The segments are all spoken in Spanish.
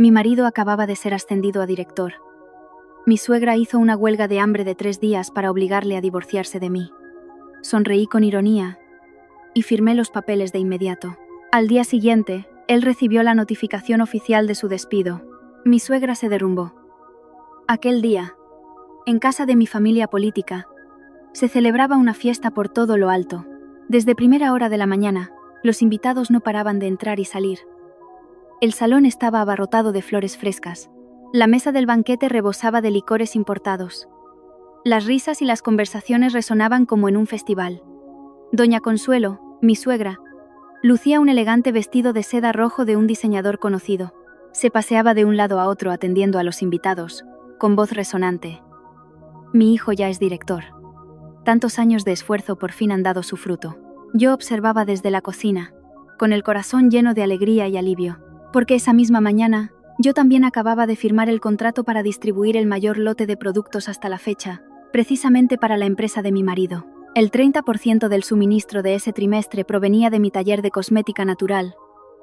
Mi marido acababa de ser ascendido a director. Mi suegra hizo una huelga de hambre de 3 días para obligarle a divorciarse de mí. Sonreí con ironía y firmé los papeles de inmediato. Al día siguiente, él recibió la notificación oficial de su despido. Mi suegra se derrumbó. Aquel día, en casa de mi familia política, se celebraba una fiesta por todo lo alto. Desde primera hora de la mañana, los invitados no paraban de entrar y salir. El salón estaba abarrotado de flores frescas. La mesa del banquete rebosaba de licores importados. Las risas y las conversaciones resonaban como en un festival. Doña Consuelo, mi suegra, lucía un elegante vestido de seda rojo de un diseñador conocido. Se paseaba de un lado a otro atendiendo a los invitados, con voz resonante. Mi hijo ya es director. Tantos años de esfuerzo por fin han dado su fruto. Yo observaba desde la cocina, con el corazón lleno de alegría y alivio, porque esa misma mañana, yo también acababa de firmar el contrato para distribuir el mayor lote de productos hasta la fecha, precisamente para la empresa de mi marido. El 30% del suministro de ese trimestre provenía de mi taller de cosmética natural,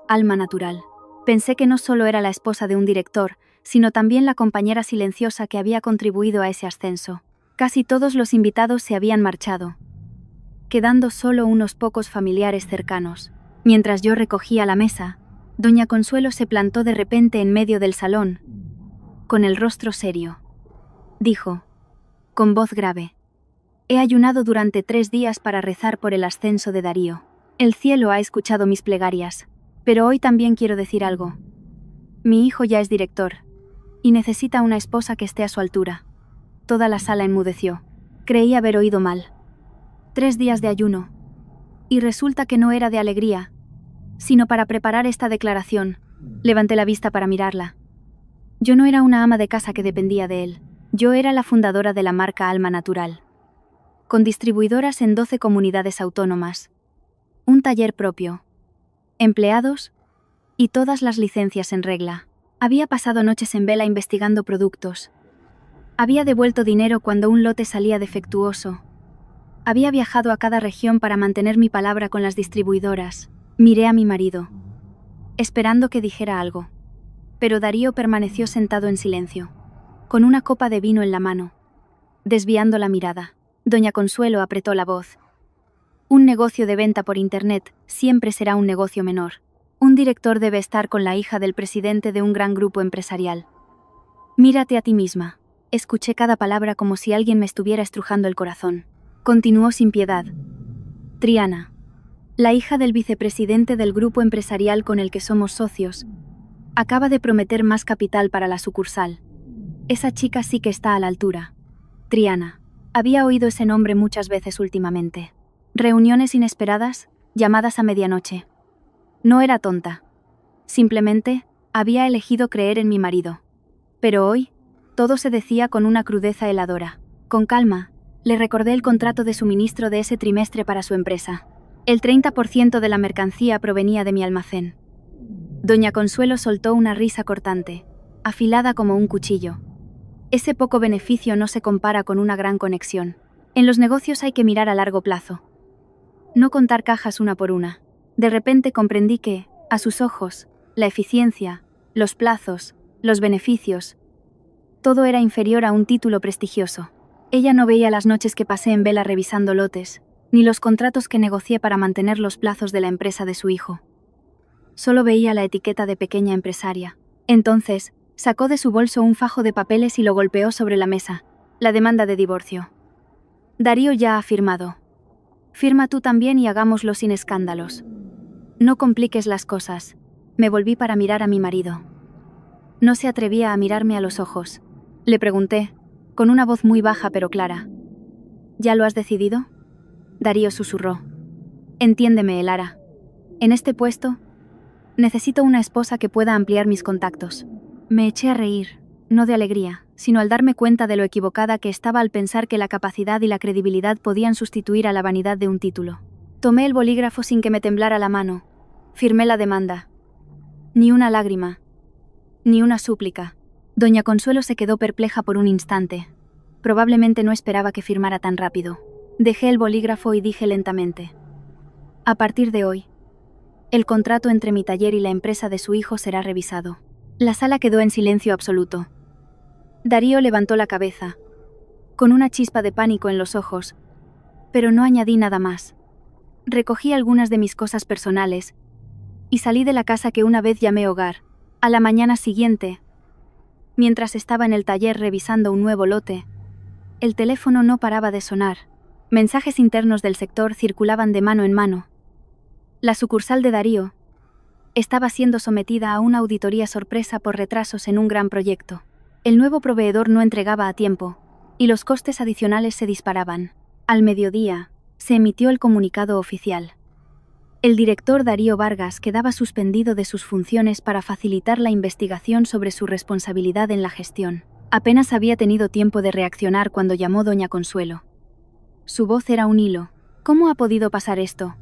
Alma Natural. Pensé que no solo era la esposa de un director, sino también la compañera silenciosa que había contribuido a ese ascenso. Casi todos los invitados se habían marchado, quedando solo unos pocos familiares cercanos. Mientras yo recogía la mesa, Doña Consuelo se plantó de repente en medio del salón, con el rostro serio. Dijo, con voz grave: he ayunado durante 3 días para rezar por el ascenso de Darío. El cielo ha escuchado mis plegarias, pero hoy también quiero decir algo. Mi hijo ya es director, y necesita una esposa que esté a su altura. Toda la sala enmudeció. Creí haber oído mal. 3 días de ayuno. Y resulta que no era de alegría, sino para preparar esta declaración. Levanté la vista para mirarla. Yo no era una ama de casa que dependía de él. Yo era la fundadora de la marca Alma Natural, con distribuidoras en 12 comunidades autónomas, un taller propio, empleados y todas las licencias en regla. Había pasado noches en vela investigando productos. Había devuelto dinero cuando un lote salía defectuoso. Había viajado a cada región para mantener mi palabra con las distribuidoras. Miré a mi marido, esperando que dijera algo. Pero Darío permaneció sentado en silencio, con una copa de vino en la mano, desviando la mirada. Doña Consuelo apretó la voz. Un negocio de venta por internet siempre será un negocio menor. Un director debe estar con la hija del presidente de un gran grupo empresarial. Mírate a ti misma. Escuché cada palabra como si alguien me estuviera estrujando el corazón. Continuó sin piedad. Triana, la hija del vicepresidente del grupo empresarial con el que somos socios, acaba de prometer más capital para la sucursal. Esa chica sí que está a la altura. Triana. Había oído ese nombre muchas veces últimamente. Reuniones inesperadas, llamadas a medianoche. No era tonta. Simplemente, había elegido creer en mi marido. Pero hoy, todo se decía con una crudeza heladora. Con calma, le recordé el contrato de suministro de ese trimestre para su empresa. El 30% de la mercancía provenía de mi almacén. Doña Consuelo soltó una risa cortante, afilada como un cuchillo. Ese poco beneficio no se compara con una gran conexión. En los negocios hay que mirar a largo plazo. No contar cajas una por una. De repente comprendí que, a sus ojos, la eficiencia, los plazos, los beneficios, todo era inferior a un título prestigioso. Ella no veía las noches que pasé en vela revisando lotes, ni los contratos que negocié para mantener los plazos de la empresa de su hijo. Solo veía la etiqueta de pequeña empresaria. Entonces, sacó de su bolso un fajo de papeles y lo golpeó sobre la mesa. La demanda de divorcio. Darío ya ha firmado. Firma tú también y hagámoslo sin escándalos. No compliques las cosas. Me volví para mirar a mi marido. No se atrevía a mirarme a los ojos. Le pregunté, con una voz muy baja pero clara. ¿Ya lo has decidido? Darío susurró. Entiéndeme, Elara. En este puesto, necesito una esposa que pueda ampliar mis contactos. Me eché a reír, no de alegría, sino al darme cuenta de lo equivocada que estaba al pensar que la capacidad y la credibilidad podían sustituir a la vanidad de un título. Tomé el bolígrafo sin que me temblara la mano. Firmé la demanda. Ni una lágrima. Ni una súplica. Doña Consuelo se quedó perpleja por un instante. Probablemente no esperaba que firmara tan rápido. Dejé el bolígrafo y dije lentamente: a partir de hoy, el contrato entre mi taller y la empresa de su hijo será revisado. La sala quedó en silencio absoluto. Darío levantó la cabeza, con una chispa de pánico en los ojos, pero no añadí nada más. Recogí algunas de mis cosas personales y salí de la casa que una vez llamé hogar. A la mañana siguiente, mientras estaba en el taller revisando un nuevo lote, el teléfono no paraba de sonar. Mensajes internos del sector circulaban de mano en mano. La sucursal de Darío estaba siendo sometida a una auditoría sorpresa por retrasos en un gran proyecto. El nuevo proveedor no entregaba a tiempo, y los costes adicionales se disparaban. Al mediodía, se emitió el comunicado oficial. El director Darío Vargas quedaba suspendido de sus funciones para facilitar la investigación sobre su responsabilidad en la gestión. Apenas había tenido tiempo de reaccionar cuando llamó doña Consuelo. Su voz era un hilo. ¿Cómo ha podido pasar esto?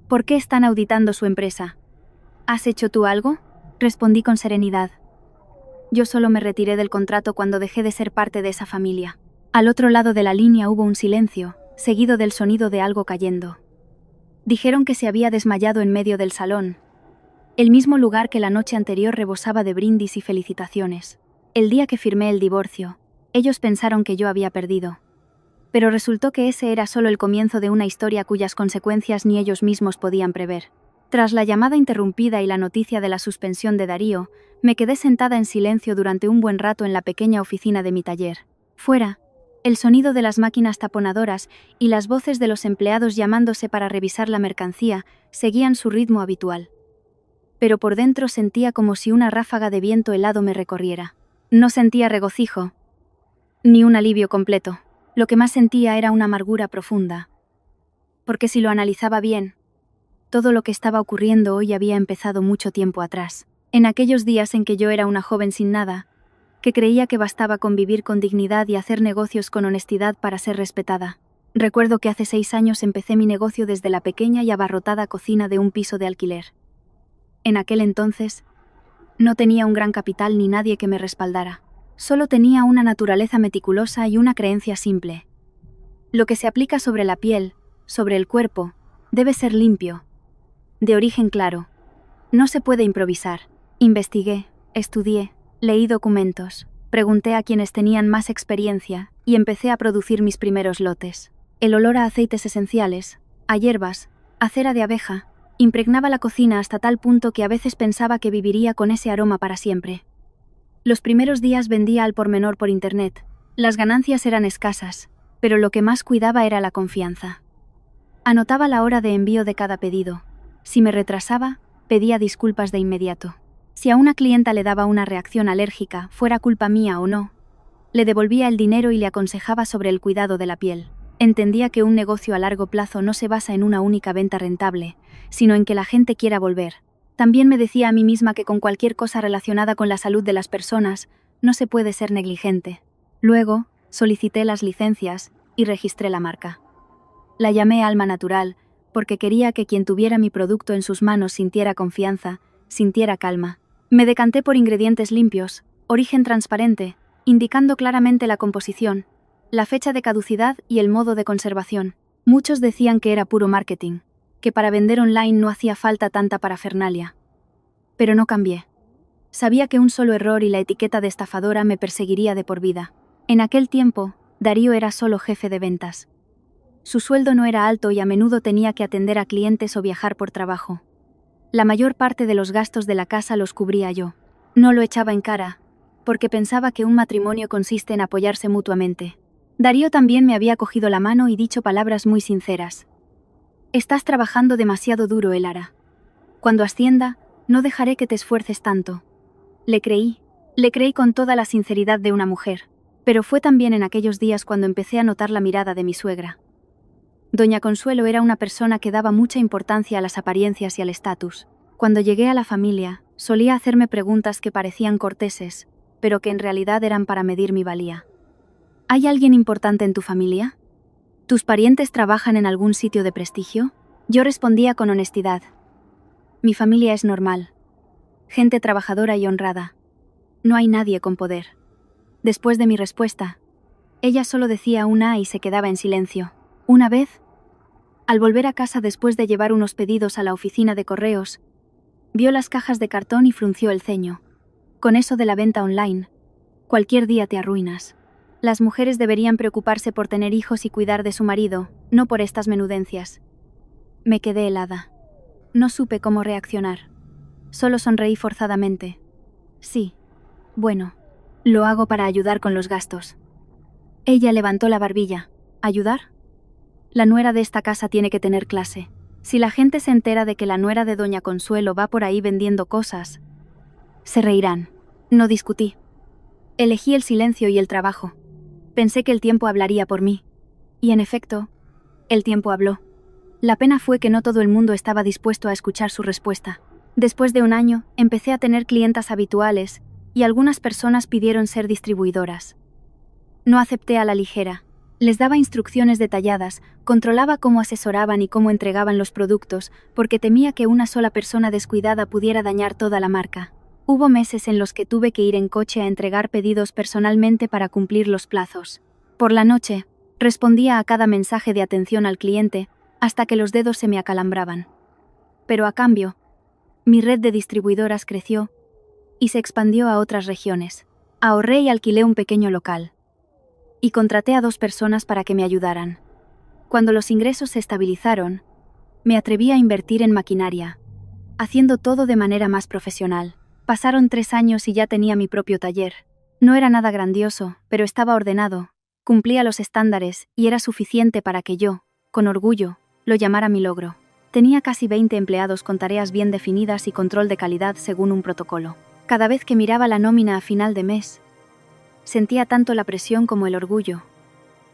¿Por qué están auditando su empresa? ¿Has hecho tú algo? Respondí con serenidad. Yo solo me retiré del contrato cuando dejé de ser parte de esa familia. Al otro lado de la línea hubo un silencio, seguido del sonido de algo cayendo. Dijeron que se había desmayado en medio del salón, el mismo lugar que la noche anterior rebosaba de brindis y felicitaciones. El día que firmé el divorcio, ellos pensaron que yo había perdido. Pero resultó que ese era solo el comienzo de una historia cuyas consecuencias ni ellos mismos podían prever. Tras la llamada interrumpida y la noticia de la suspensión de Darío, me quedé sentada en silencio durante un buen rato en la pequeña oficina de mi taller. Fuera, el sonido de las máquinas taponadoras y las voces de los empleados llamándose para revisar la mercancía seguían su ritmo habitual. Pero por dentro sentía como si una ráfaga de viento helado me recorriera. No sentía regocijo, ni un alivio completo. Lo que más sentía era una amargura profunda. Porque si lo analizaba bien, todo lo que estaba ocurriendo hoy había empezado mucho tiempo atrás. En aquellos días en que yo era una joven sin nada, que creía que bastaba con vivir con dignidad y hacer negocios con honestidad para ser respetada. Recuerdo que hace 6 años empecé mi negocio desde la pequeña y abarrotada cocina de un piso de alquiler. En aquel entonces, no tenía un gran capital ni nadie que me respaldara. Solo tenía una naturaleza meticulosa y una creencia simple. Lo que se aplica sobre la piel, sobre el cuerpo, debe ser limpio, de origen claro. No se puede improvisar. Investigué, estudié, leí documentos, pregunté a quienes tenían más experiencia y empecé a producir mis primeros lotes. El olor a aceites esenciales, a hierbas, a cera de abeja, impregnaba la cocina hasta tal punto que a veces pensaba que viviría con ese aroma para siempre. Los primeros días vendía al por menor por internet. Las ganancias eran escasas, pero lo que más cuidaba era la confianza. Anotaba la hora de envío de cada pedido. Si me retrasaba, pedía disculpas de inmediato. Si a una clienta le daba una reacción alérgica, fuera culpa mía o no, le devolvía el dinero y le aconsejaba sobre el cuidado de la piel. Entendía que un negocio a largo plazo no se basa en una única venta rentable, sino en que la gente quiera volver. También me decía a mí misma que con cualquier cosa relacionada con la salud de las personas, no se puede ser negligente. Luego, solicité las licencias y registré la marca. La llamé Alma Natural, porque quería que quien tuviera mi producto en sus manos sintiera confianza, sintiera calma. Me decanté por ingredientes limpios, origen transparente, indicando claramente la composición, la fecha de caducidad y el modo de conservación. Muchos decían que era puro marketing, que para vender online no hacía falta tanta parafernalia. Pero no cambié. Sabía que un solo error y la etiqueta de estafadora me perseguiría de por vida. En aquel tiempo, Darío era solo jefe de ventas. Su sueldo no era alto y a menudo tenía que atender a clientes o viajar por trabajo. La mayor parte de los gastos de la casa los cubría yo. No lo echaba en cara, porque pensaba que un matrimonio consiste en apoyarse mutuamente. Darío también me había cogido la mano y dicho palabras muy sinceras. Estás trabajando demasiado duro, Elara. Cuando ascienda, no dejaré que te esfuerces tanto. Le creí con toda la sinceridad de una mujer, pero fue también en aquellos días cuando empecé a notar la mirada de mi suegra. Doña Consuelo era una persona que daba mucha importancia a las apariencias y al estatus. Cuando llegué a la familia, solía hacerme preguntas que parecían corteses, pero que en realidad eran para medir mi valía. ¿Hay alguien importante en tu familia? ¿Tus parientes trabajan en algún sitio de prestigio? Yo respondía con honestidad. Mi familia es normal. Gente trabajadora y honrada. No hay nadie con poder. Después de mi respuesta, ella solo decía una y se quedaba en silencio. Una vez, al volver a casa después de llevar unos pedidos a la oficina de correos, vio las cajas de cartón y frunció el ceño. Con eso de la venta online, cualquier día te arruinas. Las mujeres deberían preocuparse por tener hijos y cuidar de su marido, no por estas menudencias. Me quedé helada. No supe cómo reaccionar. Solo sonreí forzadamente. Sí. Bueno, lo hago para ayudar con los gastos. Ella levantó la barbilla. ¿Ayudar? La nuera de esta casa tiene que tener clase. Si la gente se entera de que la nuera de doña Consuelo va por ahí vendiendo cosas, se reirán. No discutí. Elegí el silencio y el trabajo. Pensé que el tiempo hablaría por mí. Y en efecto, el tiempo habló. La pena fue que no todo el mundo estaba dispuesto a escuchar su respuesta. Después de un año, empecé a tener clientas habituales y algunas personas pidieron ser distribuidoras. No acepté a la ligera. Les daba instrucciones detalladas, controlaba cómo asesoraban y cómo entregaban los productos, porque temía que una sola persona descuidada pudiera dañar toda la marca. Hubo meses en los que tuve que ir en coche a entregar pedidos personalmente para cumplir los plazos. Por la noche, respondía a cada mensaje de atención al cliente, hasta que los dedos se me acalambraban. Pero a cambio, mi red de distribuidoras creció y se expandió a otras regiones. Ahorré y alquilé un pequeño local. Y contraté a 2 personas para que me ayudaran. Cuando los ingresos se estabilizaron, me atreví a invertir en maquinaria, haciendo todo de manera más profesional. Pasaron 3 años y ya tenía mi propio taller. No era nada grandioso, pero estaba ordenado, cumplía los estándares y era suficiente para que yo, con orgullo, lo llamara mi logro. Tenía casi 20 empleados con tareas bien definidas y control de calidad según un protocolo. Cada vez que miraba la nómina a final de mes, sentía tanto la presión como el orgullo,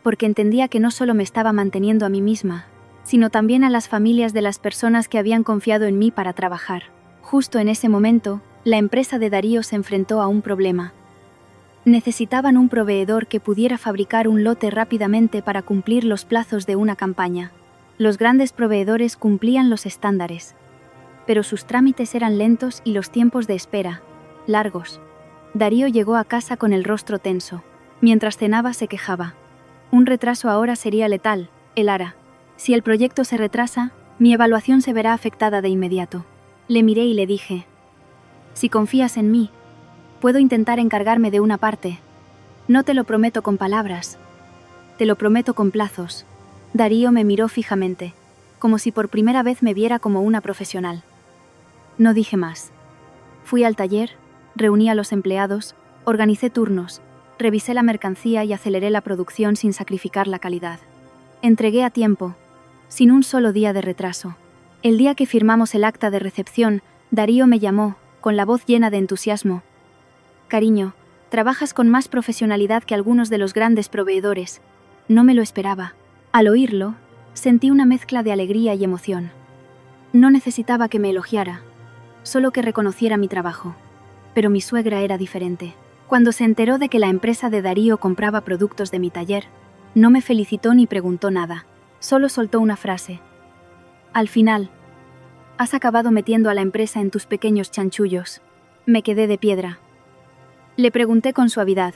porque entendía que no solo me estaba manteniendo a mí misma, sino también a las familias de las personas que habían confiado en mí para trabajar. Justo en ese momento, la empresa de Darío se enfrentó a un problema. Necesitaban un proveedor que pudiera fabricar un lote rápidamente para cumplir los plazos de una campaña. Los grandes proveedores cumplían los estándares, pero sus trámites eran lentos y los tiempos de espera, largos. Darío llegó a casa con el rostro tenso. Mientras cenaba se quejaba. Un retraso ahora sería letal, él hará. Si el proyecto se retrasa, mi evaluación se verá afectada de inmediato. Le miré y le dije: si confías en mí, puedo intentar encargarme de una parte. No te lo prometo con palabras, te lo prometo con plazos. Darío me miró fijamente, como si por primera vez me viera como una profesional. No dije más. Fui al taller, reuní a los empleados, organicé turnos, revisé la mercancía y aceleré la producción sin sacrificar la calidad. Entregué a tiempo, sin un solo día de retraso. El día que firmamos el acta de recepción, Darío me llamó, con la voz llena de entusiasmo. Cariño, trabajas con más profesionalidad que algunos de los grandes proveedores. No me lo esperaba. Al oírlo, sentí una mezcla de alegría y emoción. No necesitaba que me elogiara, solo que reconociera mi trabajo. Pero mi suegra era diferente. Cuando se enteró de que la empresa de Darío compraba productos de mi taller, no me felicitó ni preguntó nada. Solo soltó una frase. Al final, has acabado metiendo a la empresa en tus pequeños chanchullos. Me quedé de piedra. Le pregunté con suavidad.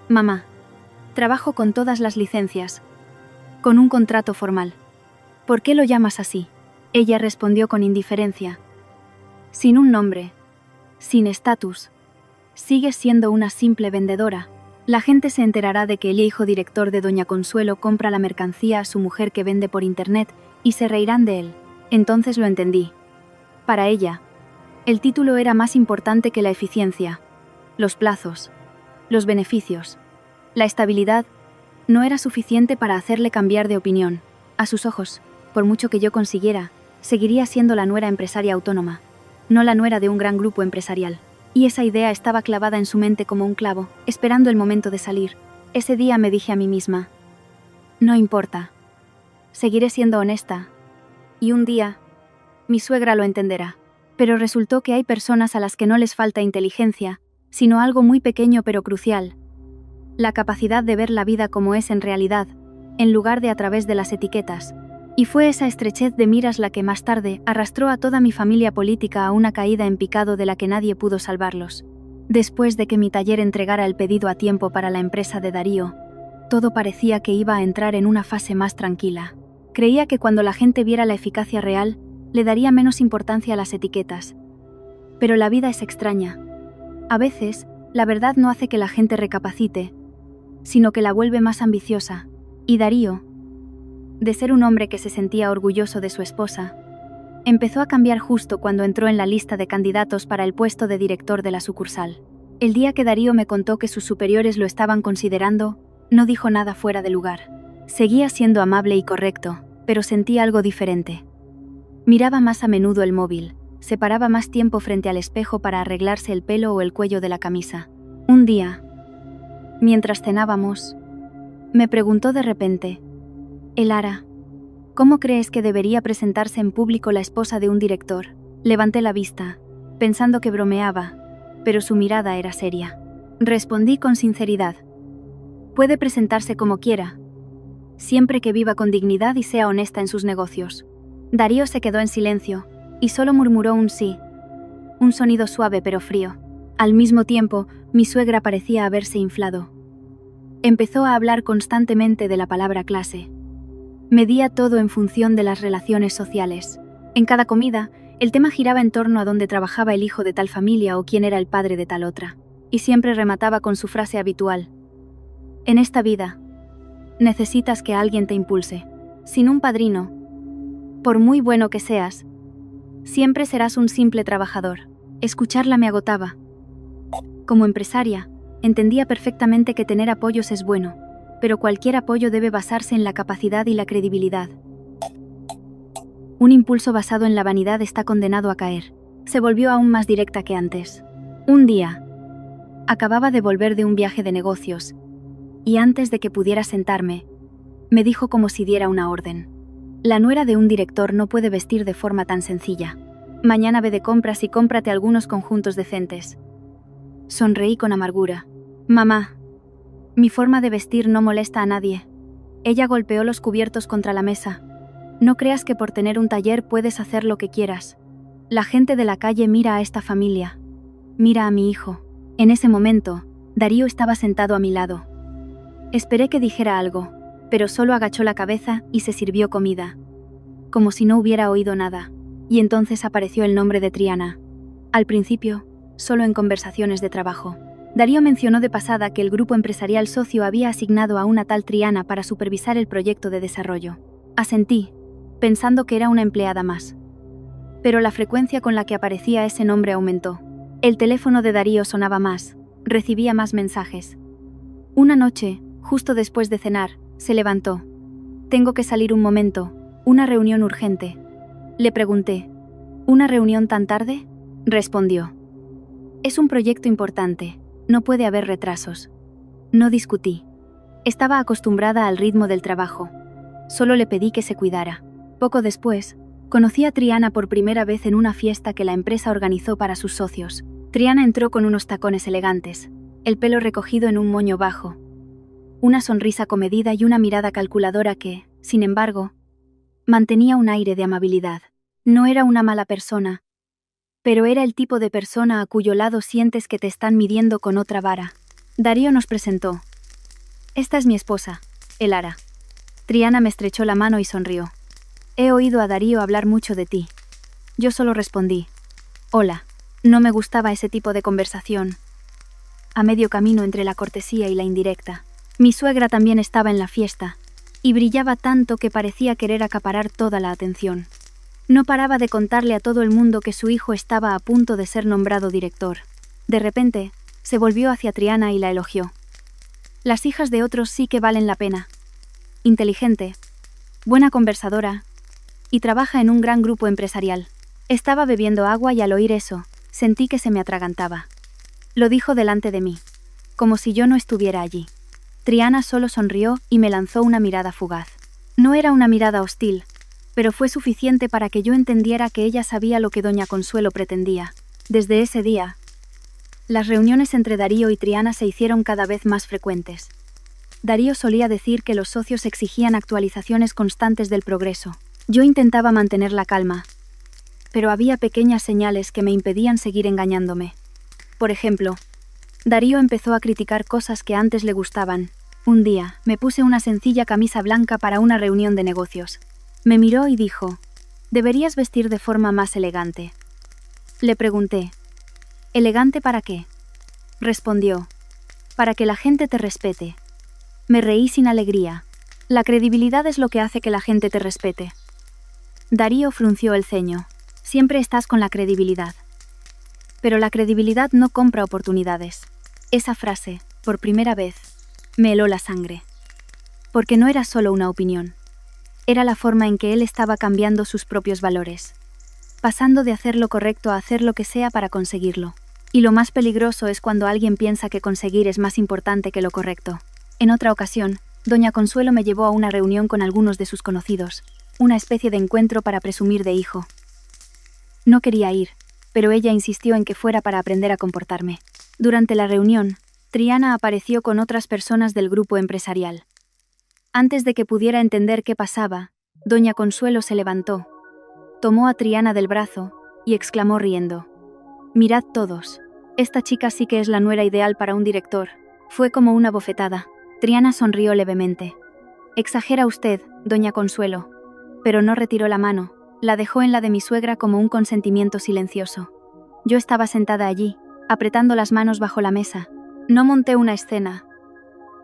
Mamá, trabajo con todas las licencias, con un contrato formal. ¿Por qué lo llamas así? Ella respondió con indiferencia. Sin un nombre, sin estatus, sigues siendo una simple vendedora. La gente se enterará de que el hijo director de doña Consuelo compra la mercancía a su mujer que vende por internet y se reirán de él. Entonces lo entendí. Para ella, el título era más importante que la eficiencia, los plazos, los beneficios. La estabilidad no era suficiente para hacerle cambiar de opinión. A sus ojos, por mucho que yo consiguiera, seguiría siendo la nuera empresaria autónoma, no la nuera de un gran grupo empresarial. Y esa idea estaba clavada en su mente como un clavo, esperando el momento de salir. Ese día me dije a mí misma: no importa, seguiré siendo honesta, y un día, mi suegra lo entenderá. Pero resultó que hay personas a las que no les falta inteligencia, sino algo muy pequeño pero crucial: la capacidad de ver la vida como es en realidad, en lugar de a través de las etiquetas. Y fue esa estrechez de miras la que más tarde arrastró a toda mi familia política a una caída en picado de la que nadie pudo salvarlos. Después de que mi taller entregara el pedido a tiempo para la empresa de Darío, todo parecía que iba a entrar en una fase más tranquila. Creía que cuando la gente viera la eficacia real, le daría menos importancia a las etiquetas. Pero la vida es extraña. A veces, la verdad no hace que la gente recapacite, sino que la vuelve más ambiciosa. Y Darío, de ser un hombre que se sentía orgulloso de su esposa, empezó a cambiar justo cuando entró en la lista de candidatos para el puesto de director de la sucursal. El día que Darío me contó que sus superiores lo estaban considerando, no dijo nada fuera de lugar. Seguía siendo amable y correcto, pero sentí algo diferente. Miraba más a menudo el móvil, se paraba más tiempo frente al espejo para arreglarse el pelo o el cuello de la camisa. Un día, mientras cenábamos, me preguntó de repente: Elara, ¿cómo crees que debería presentarse en público la esposa de un director? Levanté la vista, pensando que bromeaba, pero su mirada era seria. Respondí con sinceridad: puede presentarse como quiera, siempre que viva con dignidad y sea honesta en sus negocios. Darío se quedó en silencio, y solo murmuró un sí, un sonido suave pero frío. Al mismo tiempo, mi suegra parecía haberse inflado. Empezó a hablar constantemente de la palabra clase. Medía todo en función de las relaciones sociales. En cada comida, el tema giraba en torno a dónde trabajaba el hijo de tal familia o quién era el padre de tal otra. Y siempre remataba con su frase habitual: en esta vida, necesitas que alguien te impulse. Sin un padrino, por muy bueno que seas, siempre serás un simple trabajador. Escucharla me agotaba. Como empresaria, entendía perfectamente que tener apoyos es bueno, pero cualquier apoyo debe basarse en la capacidad y la credibilidad. Un impulso basado en la vanidad está condenado a caer. Se volvió aún más directa que antes. Un día, acababa de volver de un viaje de negocios, y antes de que pudiera sentarme, me dijo como si diera una orden: la nuera de un director no puede vestir de forma tan sencilla. Mañana ve de compras y cómprate algunos conjuntos decentes. Sonreí con amargura. Mamá, mi forma de vestir no molesta a nadie. Ella golpeó los cubiertos contra la mesa. No creas que por tener un taller puedes hacer lo que quieras. La gente de la calle mira a esta familia. Mira a mi hijo. En ese momento, Darío estaba sentado a mi lado. Esperé que dijera algo, pero solo agachó la cabeza y se sirvió comida, como si no hubiera oído nada. Y entonces apareció el nombre de Triana. Al principio, solo en conversaciones de trabajo. Darío mencionó de pasada que el grupo empresarial socio había asignado a una tal Triana para supervisar el proyecto de desarrollo. Asentí, pensando que era una empleada más. Pero la frecuencia con la que aparecía ese nombre aumentó. El teléfono de Darío sonaba más, recibía más mensajes. Una noche, justo después de cenar, se levantó. Tengo que salir un momento, una reunión urgente. Le pregunté: ¿una reunión tan tarde? Respondió: es un proyecto importante. No puede haber retrasos. No discutí. Estaba acostumbrada al ritmo del trabajo. Solo le pedí que se cuidara. Poco después, conocí a Triana por primera vez en una fiesta que la empresa organizó para sus socios. Triana entró con unos tacones elegantes, el pelo recogido en un moño bajo, una sonrisa comedida y una mirada calculadora que, sin embargo, mantenía un aire de amabilidad. No era una mala persona, pero era el tipo de persona a cuyo lado sientes que te están midiendo con otra vara. Darío nos presentó. Esta es mi esposa, Elara. Triana me estrechó la mano y sonrió. He oído a Darío hablar mucho de ti. Yo solo respondí: hola. No me gustaba ese tipo de conversación, a medio camino entre la cortesía y la indirecta. Mi suegra también estaba en la fiesta, y brillaba tanto que parecía querer acaparar toda la atención. No paraba de contarle a todo el mundo que su hijo estaba a punto de ser nombrado director. De repente, se volvió hacia Triana y la elogió. Las hijas de otros sí que valen la pena. Inteligente, buena conversadora, y trabaja en un gran grupo empresarial. Estaba bebiendo agua y al oír eso, sentí que se me atragantaba. Lo dijo delante de mí, como si yo no estuviera allí. Triana solo sonrió y me lanzó una mirada fugaz. No era una mirada hostil, pero fue suficiente para que yo entendiera que ella sabía lo que doña Consuelo pretendía. Desde ese día, las reuniones entre Darío y Triana se hicieron cada vez más frecuentes. Darío solía decir que los socios exigían actualizaciones constantes del progreso. Yo intentaba mantener la calma, pero había pequeñas señales que me impedían seguir engañándome. Por ejemplo, Darío empezó a criticar cosas que antes le gustaban. Un día, me puse una sencilla camisa blanca para una reunión de negocios. Me miró y dijo: «Deberías vestir de forma más elegante». Le pregunté: «¿Elegante para qué?». respondió. Para que la gente te respete. Me reí sin alegría. La credibilidad es lo que hace que la gente te respete. Darío frunció el ceño. Siempre estás con la credibilidad. Pero la credibilidad no compra oportunidades. Esa frase, por primera vez, me heló la sangre. Porque no era solo una opinión. Era la forma en que él estaba cambiando sus propios valores. Pasando de hacer lo correcto a hacer lo que sea para conseguirlo. Y lo más peligroso es cuando alguien piensa que conseguir es más importante que lo correcto. En otra ocasión, doña Consuelo me llevó a una reunión con algunos de sus conocidos, una especie de encuentro para presumir de hijo. No quería ir, pero ella insistió en que fuera para aprender a comportarme. Durante la reunión, Triana apareció con otras personas del grupo empresarial. Antes de que pudiera entender qué pasaba, doña Consuelo se levantó, tomó a Triana del brazo y exclamó riendo: «Mirad todos, esta chica sí que es la nuera ideal para un director». Fue como una bofetada. Triana sonrió levemente. «Exagera usted, doña Consuelo». Pero no retiró la mano, la dejó en la de mi suegra como un consentimiento silencioso. Yo estaba sentada allí, apretando las manos bajo la mesa. No monté una escena,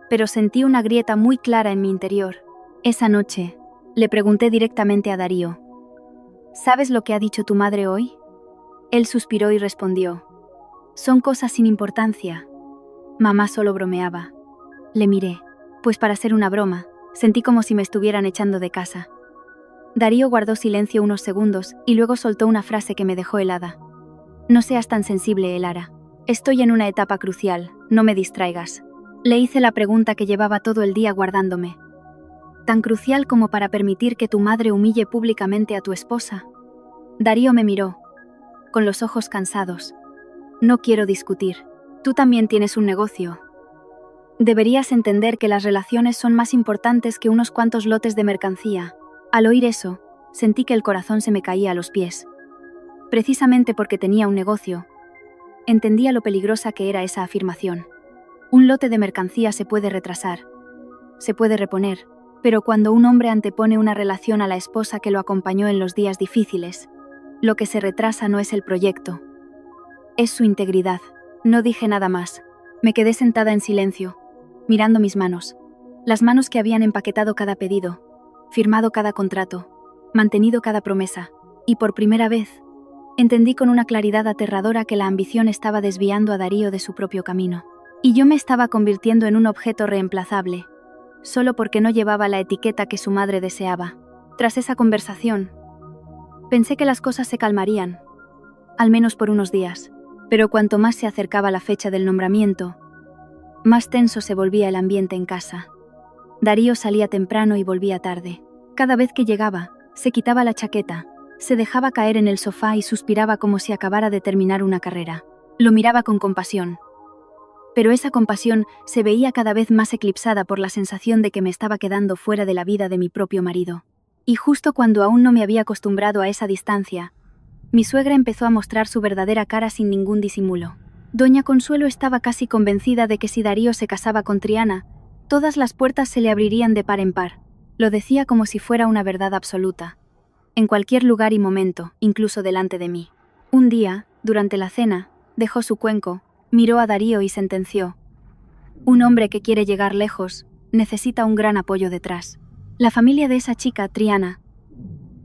pero sentí una grieta muy clara en mi interior. Esa noche, le pregunté directamente a Darío: «¿Sabes lo que ha dicho tu madre hoy?». Él suspiró y respondió: «Son cosas sin importancia. Mamá solo bromeaba». Le miré, pues para ser una broma, sentí como si me estuvieran echando de casa. Darío guardó silencio unos segundos y luego soltó una frase que me dejó helada. «No seas tan sensible, Elara. Estoy en una etapa crucial, no me distraigas». Le hice la pregunta que llevaba todo el día guardándome. «¿Tan crucial como para permitir que tu madre humille públicamente a tu esposa?». Darío me miró, con los ojos cansados. «No quiero discutir. Tú también tienes un negocio. Deberías entender que las relaciones son más importantes que unos cuantos lotes de mercancía». Al oír eso, sentí que el corazón se me caía a los pies. Precisamente porque tenía un negocio, entendía lo peligrosa que era esa afirmación. Un lote de mercancía se puede retrasar, se puede reponer, pero cuando un hombre antepone una relación a la esposa que lo acompañó en los días difíciles, lo que se retrasa no es el proyecto, es su integridad. No dije nada más. Me quedé sentada en silencio, mirando mis manos, las manos que habían empaquetado cada pedido, firmado cada contrato, mantenido cada promesa, y por primera vez, entendí con una claridad aterradora que la ambición estaba desviando a Darío de su propio camino. Y yo me estaba convirtiendo en un objeto reemplazable, solo porque no llevaba la etiqueta que su madre deseaba. Tras esa conversación, pensé que las cosas se calmarían, al menos por unos días, pero cuanto más se acercaba la fecha del nombramiento, más tenso se volvía el ambiente en casa. Darío salía temprano y volvía tarde. Cada vez que llegaba, se quitaba la chaqueta, se dejaba caer en el sofá y suspiraba como si acabara de terminar una carrera. Lo miraba con compasión. Pero esa compasión se veía cada vez más eclipsada por la sensación de que me estaba quedando fuera de la vida de mi propio marido. Y justo cuando aún no me había acostumbrado a esa distancia, mi suegra empezó a mostrar su verdadera cara sin ningún disimulo. Doña Consuelo estaba casi convencida de que si Darío se casaba con Triana, todas las puertas se le abrirían de par en par. Lo decía como si fuera una verdad absoluta. En cualquier lugar y momento, incluso delante de mí. Un día, durante la cena, dejó su cuenco, miró a Darío y sentenció: «Un hombre que quiere llegar lejos, necesita un gran apoyo detrás. La familia de esa chica, Triana,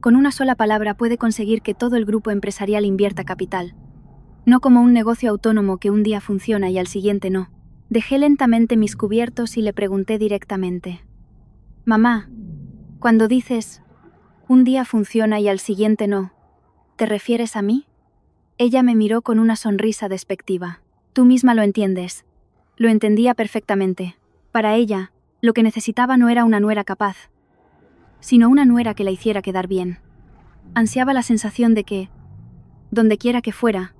con una sola palabra puede conseguir que todo el grupo empresarial invierta capital. No como un negocio autónomo que un día funciona y al siguiente no». Dejé lentamente mis cubiertos y le pregunté directamente: «Mamá, cuando dices, un día funciona y al siguiente no, ¿te refieres a mí?». Ella me miró con una sonrisa despectiva. «Tú misma lo entiendes». Lo entendía perfectamente. Para ella, lo que necesitaba no era una nuera capaz, sino una nuera que la hiciera quedar bien. Ansiaba la sensación de que, donde quiera que fuera,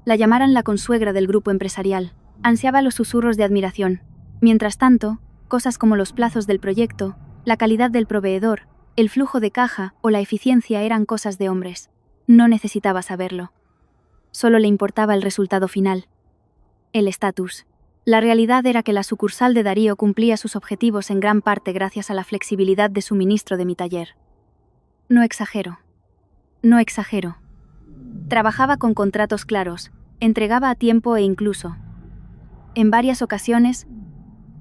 la llamaran la consuegra del grupo empresarial. Ansiaba los susurros de admiración. Mientras tanto, cosas como los plazos del proyecto, la calidad del proveedor, el flujo de caja o la eficiencia eran cosas de hombres. No necesitaba saberlo. Solo le importaba el resultado final. El estatus. La realidad era que la sucursal de Darío cumplía sus objetivos en gran parte gracias a la flexibilidad de suministro de mi taller. No exagero. No exagero. Trabajaba con contratos claros, entregaba a tiempo e incluso, En varias ocasiones,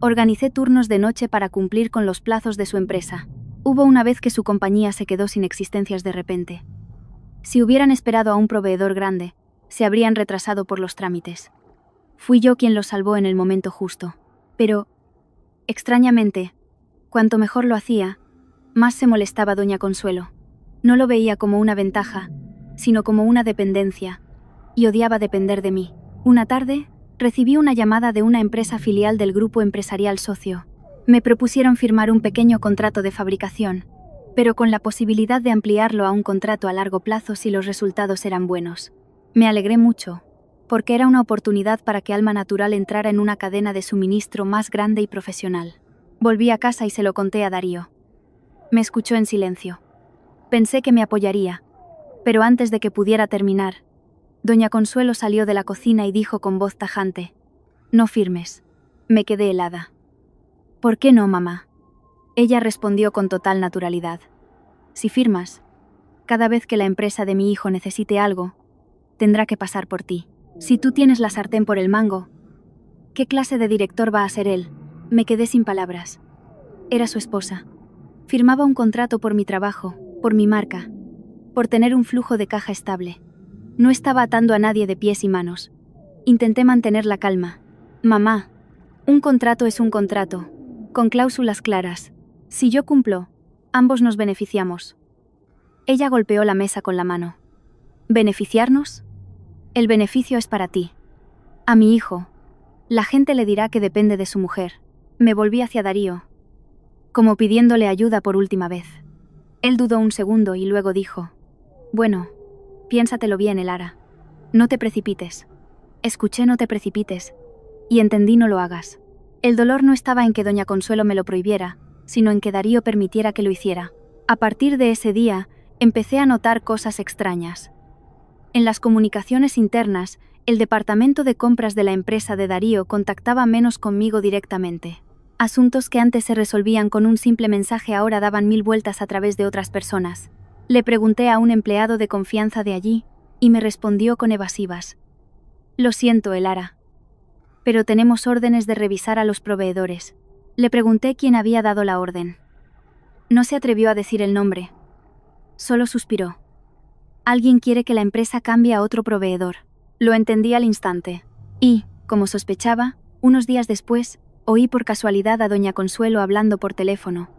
organicé turnos de noche para cumplir con los plazos de su empresa. Hubo una vez que su compañía se quedó sin existencias de repente. Si hubieran esperado a un proveedor grande, se habrían retrasado por los trámites. Fui yo quien los salvó en el momento justo. Pero, extrañamente, cuanto mejor lo hacía, más se molestaba doña Consuelo. No lo veía como una ventaja, sino como una dependencia, y odiaba depender de mí. Una tarde, recibí una llamada de una empresa filial del grupo empresarial Socio. Me propusieron firmar un pequeño contrato de fabricación, pero con la posibilidad de ampliarlo a un contrato a largo plazo si los resultados eran buenos. Me alegré mucho, porque era una oportunidad para que Alma Natural entrara en una cadena de suministro más grande y profesional. Volví a casa y se lo conté a Darío. Me escuchó en silencio. Pensé que me apoyaría, pero antes de que pudiera terminar, doña Consuelo salió de la cocina y dijo con voz tajante: «No firmes». Me quedé helada. «¿Por qué no, mamá?». Ella respondió con total naturalidad: «Si firmas, cada vez que la empresa de mi hijo necesite algo, tendrá que pasar por ti. Si tú tienes la sartén por el mango, ¿qué clase de director va a ser él?». Me quedé sin palabras. Era su esposa. Firmaba un contrato por mi trabajo, por mi marca, por tener un flujo de caja estable. No estaba atando a nadie de pies y manos. Intenté mantener la calma. «Mamá, un contrato es un contrato, con cláusulas claras. Si yo cumplo, ambos nos beneficiamos». Ella golpeó la mesa con la mano. «¿Beneficiarnos? El beneficio es para ti. A mi hijo, la gente le dirá que depende de su mujer». Me volví hacia Darío, como pidiéndole ayuda por última vez. Él dudó un segundo y luego dijo: «Bueno, piénsatelo bien, Elara. No te precipites». Escuché «no te precipites» y entendí «no lo hagas». El dolor no estaba en que doña Consuelo me lo prohibiera, sino en que Darío permitiera que lo hiciera. A partir de ese día, empecé a notar cosas extrañas. En las comunicaciones internas, el departamento de compras de la empresa de Darío contactaba menos conmigo directamente. Asuntos que antes se resolvían con un simple mensaje ahora daban 1000 vueltas a través de otras personas. Le pregunté a un empleado de confianza de allí, y me respondió con evasivas: «Lo siento, Elara, pero tenemos órdenes de revisar a los proveedores». Le pregunté quién había dado la orden. No se atrevió a decir el nombre. Solo suspiró. «Alguien quiere que la empresa cambie a otro proveedor». Lo entendí al instante. Y, como sospechaba, unos días después, oí por casualidad a doña Consuelo hablando por teléfono.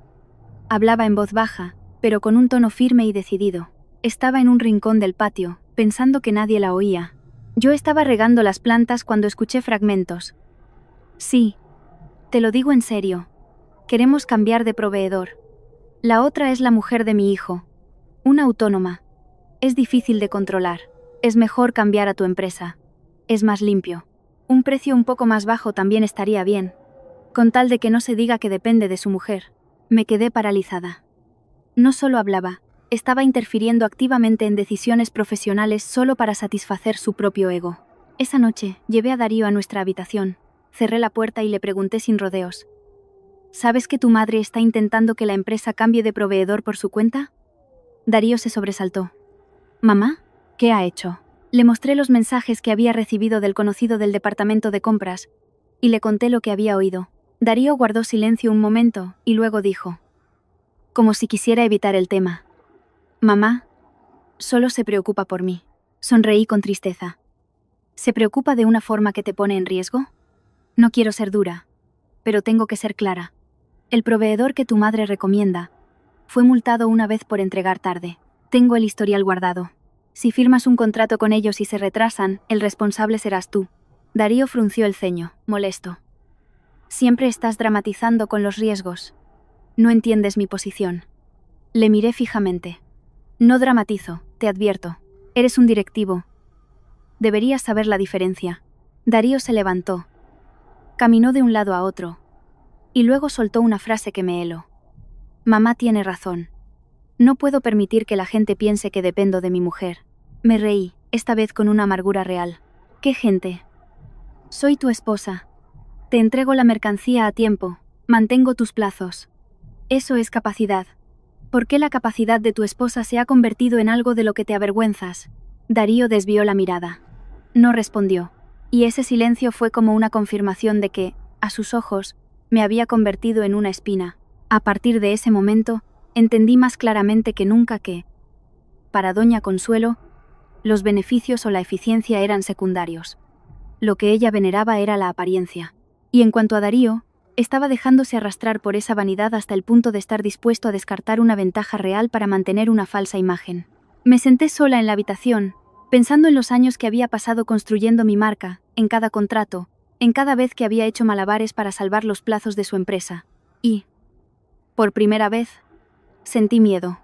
Hablaba en voz baja, pero con un tono firme y decidido. Estaba en un rincón del patio, pensando que nadie la oía. Yo estaba regando las plantas cuando escuché fragmentos. «Sí, te lo digo en serio. Queremos cambiar de proveedor. La otra es la mujer de mi hijo. Una autónoma. Es difícil de controlar. Es mejor cambiar a tu empresa. Es más limpio. Un precio un poco más bajo también estaría bien, con tal de que no se diga que depende de su mujer». Me quedé paralizada. No solo hablaba, estaba interfiriendo activamente en decisiones profesionales solo para satisfacer su propio ego. Esa noche, llevé a Darío a nuestra habitación, cerré la puerta y le pregunté sin rodeos: «¿Sabes que tu madre está intentando que la empresa cambie de proveedor por su cuenta?». Darío se sobresaltó. «¿Mamá? ¿Qué ha hecho?». Le mostré los mensajes que había recibido del conocido del departamento de compras, y le conté lo que había oído. Darío guardó silencio un momento, y luego dijo, como si quisiera evitar el tema: «Mamá, solo se preocupa por mí». Sonreí con tristeza. «¿Se preocupa de una forma que te pone en riesgo?». No quiero ser dura, pero tengo que ser clara. El proveedor que tu madre recomienda fue multado una vez por entregar tarde. Tengo el historial guardado. Si firmas un contrato con ellos y se retrasan, el responsable serás tú». Darío frunció el ceño, molesto. «Siempre estás dramatizando con los riesgos. No entiendes mi posición». Le miré fijamente. «No dramatizo, te advierto. Eres un directivo. Deberías saber la diferencia». Darío se levantó. Caminó de un lado a otro. Y luego soltó una frase que me heló. «Mamá tiene razón. No puedo permitir que la gente piense que dependo de mi mujer». Me reí, esta vez con una amargura real. «¿Qué gente?». «Soy tu esposa. Te entrego la mercancía a tiempo, mantengo tus plazos. Eso es capacidad. ¿Por qué la capacidad de tu esposa se ha convertido en algo de lo que te avergüenzas?». Darío desvió la mirada. No respondió. Y ese silencio fue como una confirmación de que, a sus ojos, me había convertido en una espina. A partir de ese momento, entendí más claramente que nunca que, para doña Consuelo, los beneficios o la eficiencia eran secundarios. Lo que ella veneraba era la apariencia. Y en cuanto a Darío, estaba dejándose arrastrar por esa vanidad hasta el punto de estar dispuesto a descartar una ventaja real para mantener una falsa imagen. Me senté sola en la habitación, pensando en los años que había pasado construyendo mi marca, en cada contrato, en cada vez que había hecho malabares para salvar los plazos de su empresa. Y, por primera vez, sentí miedo.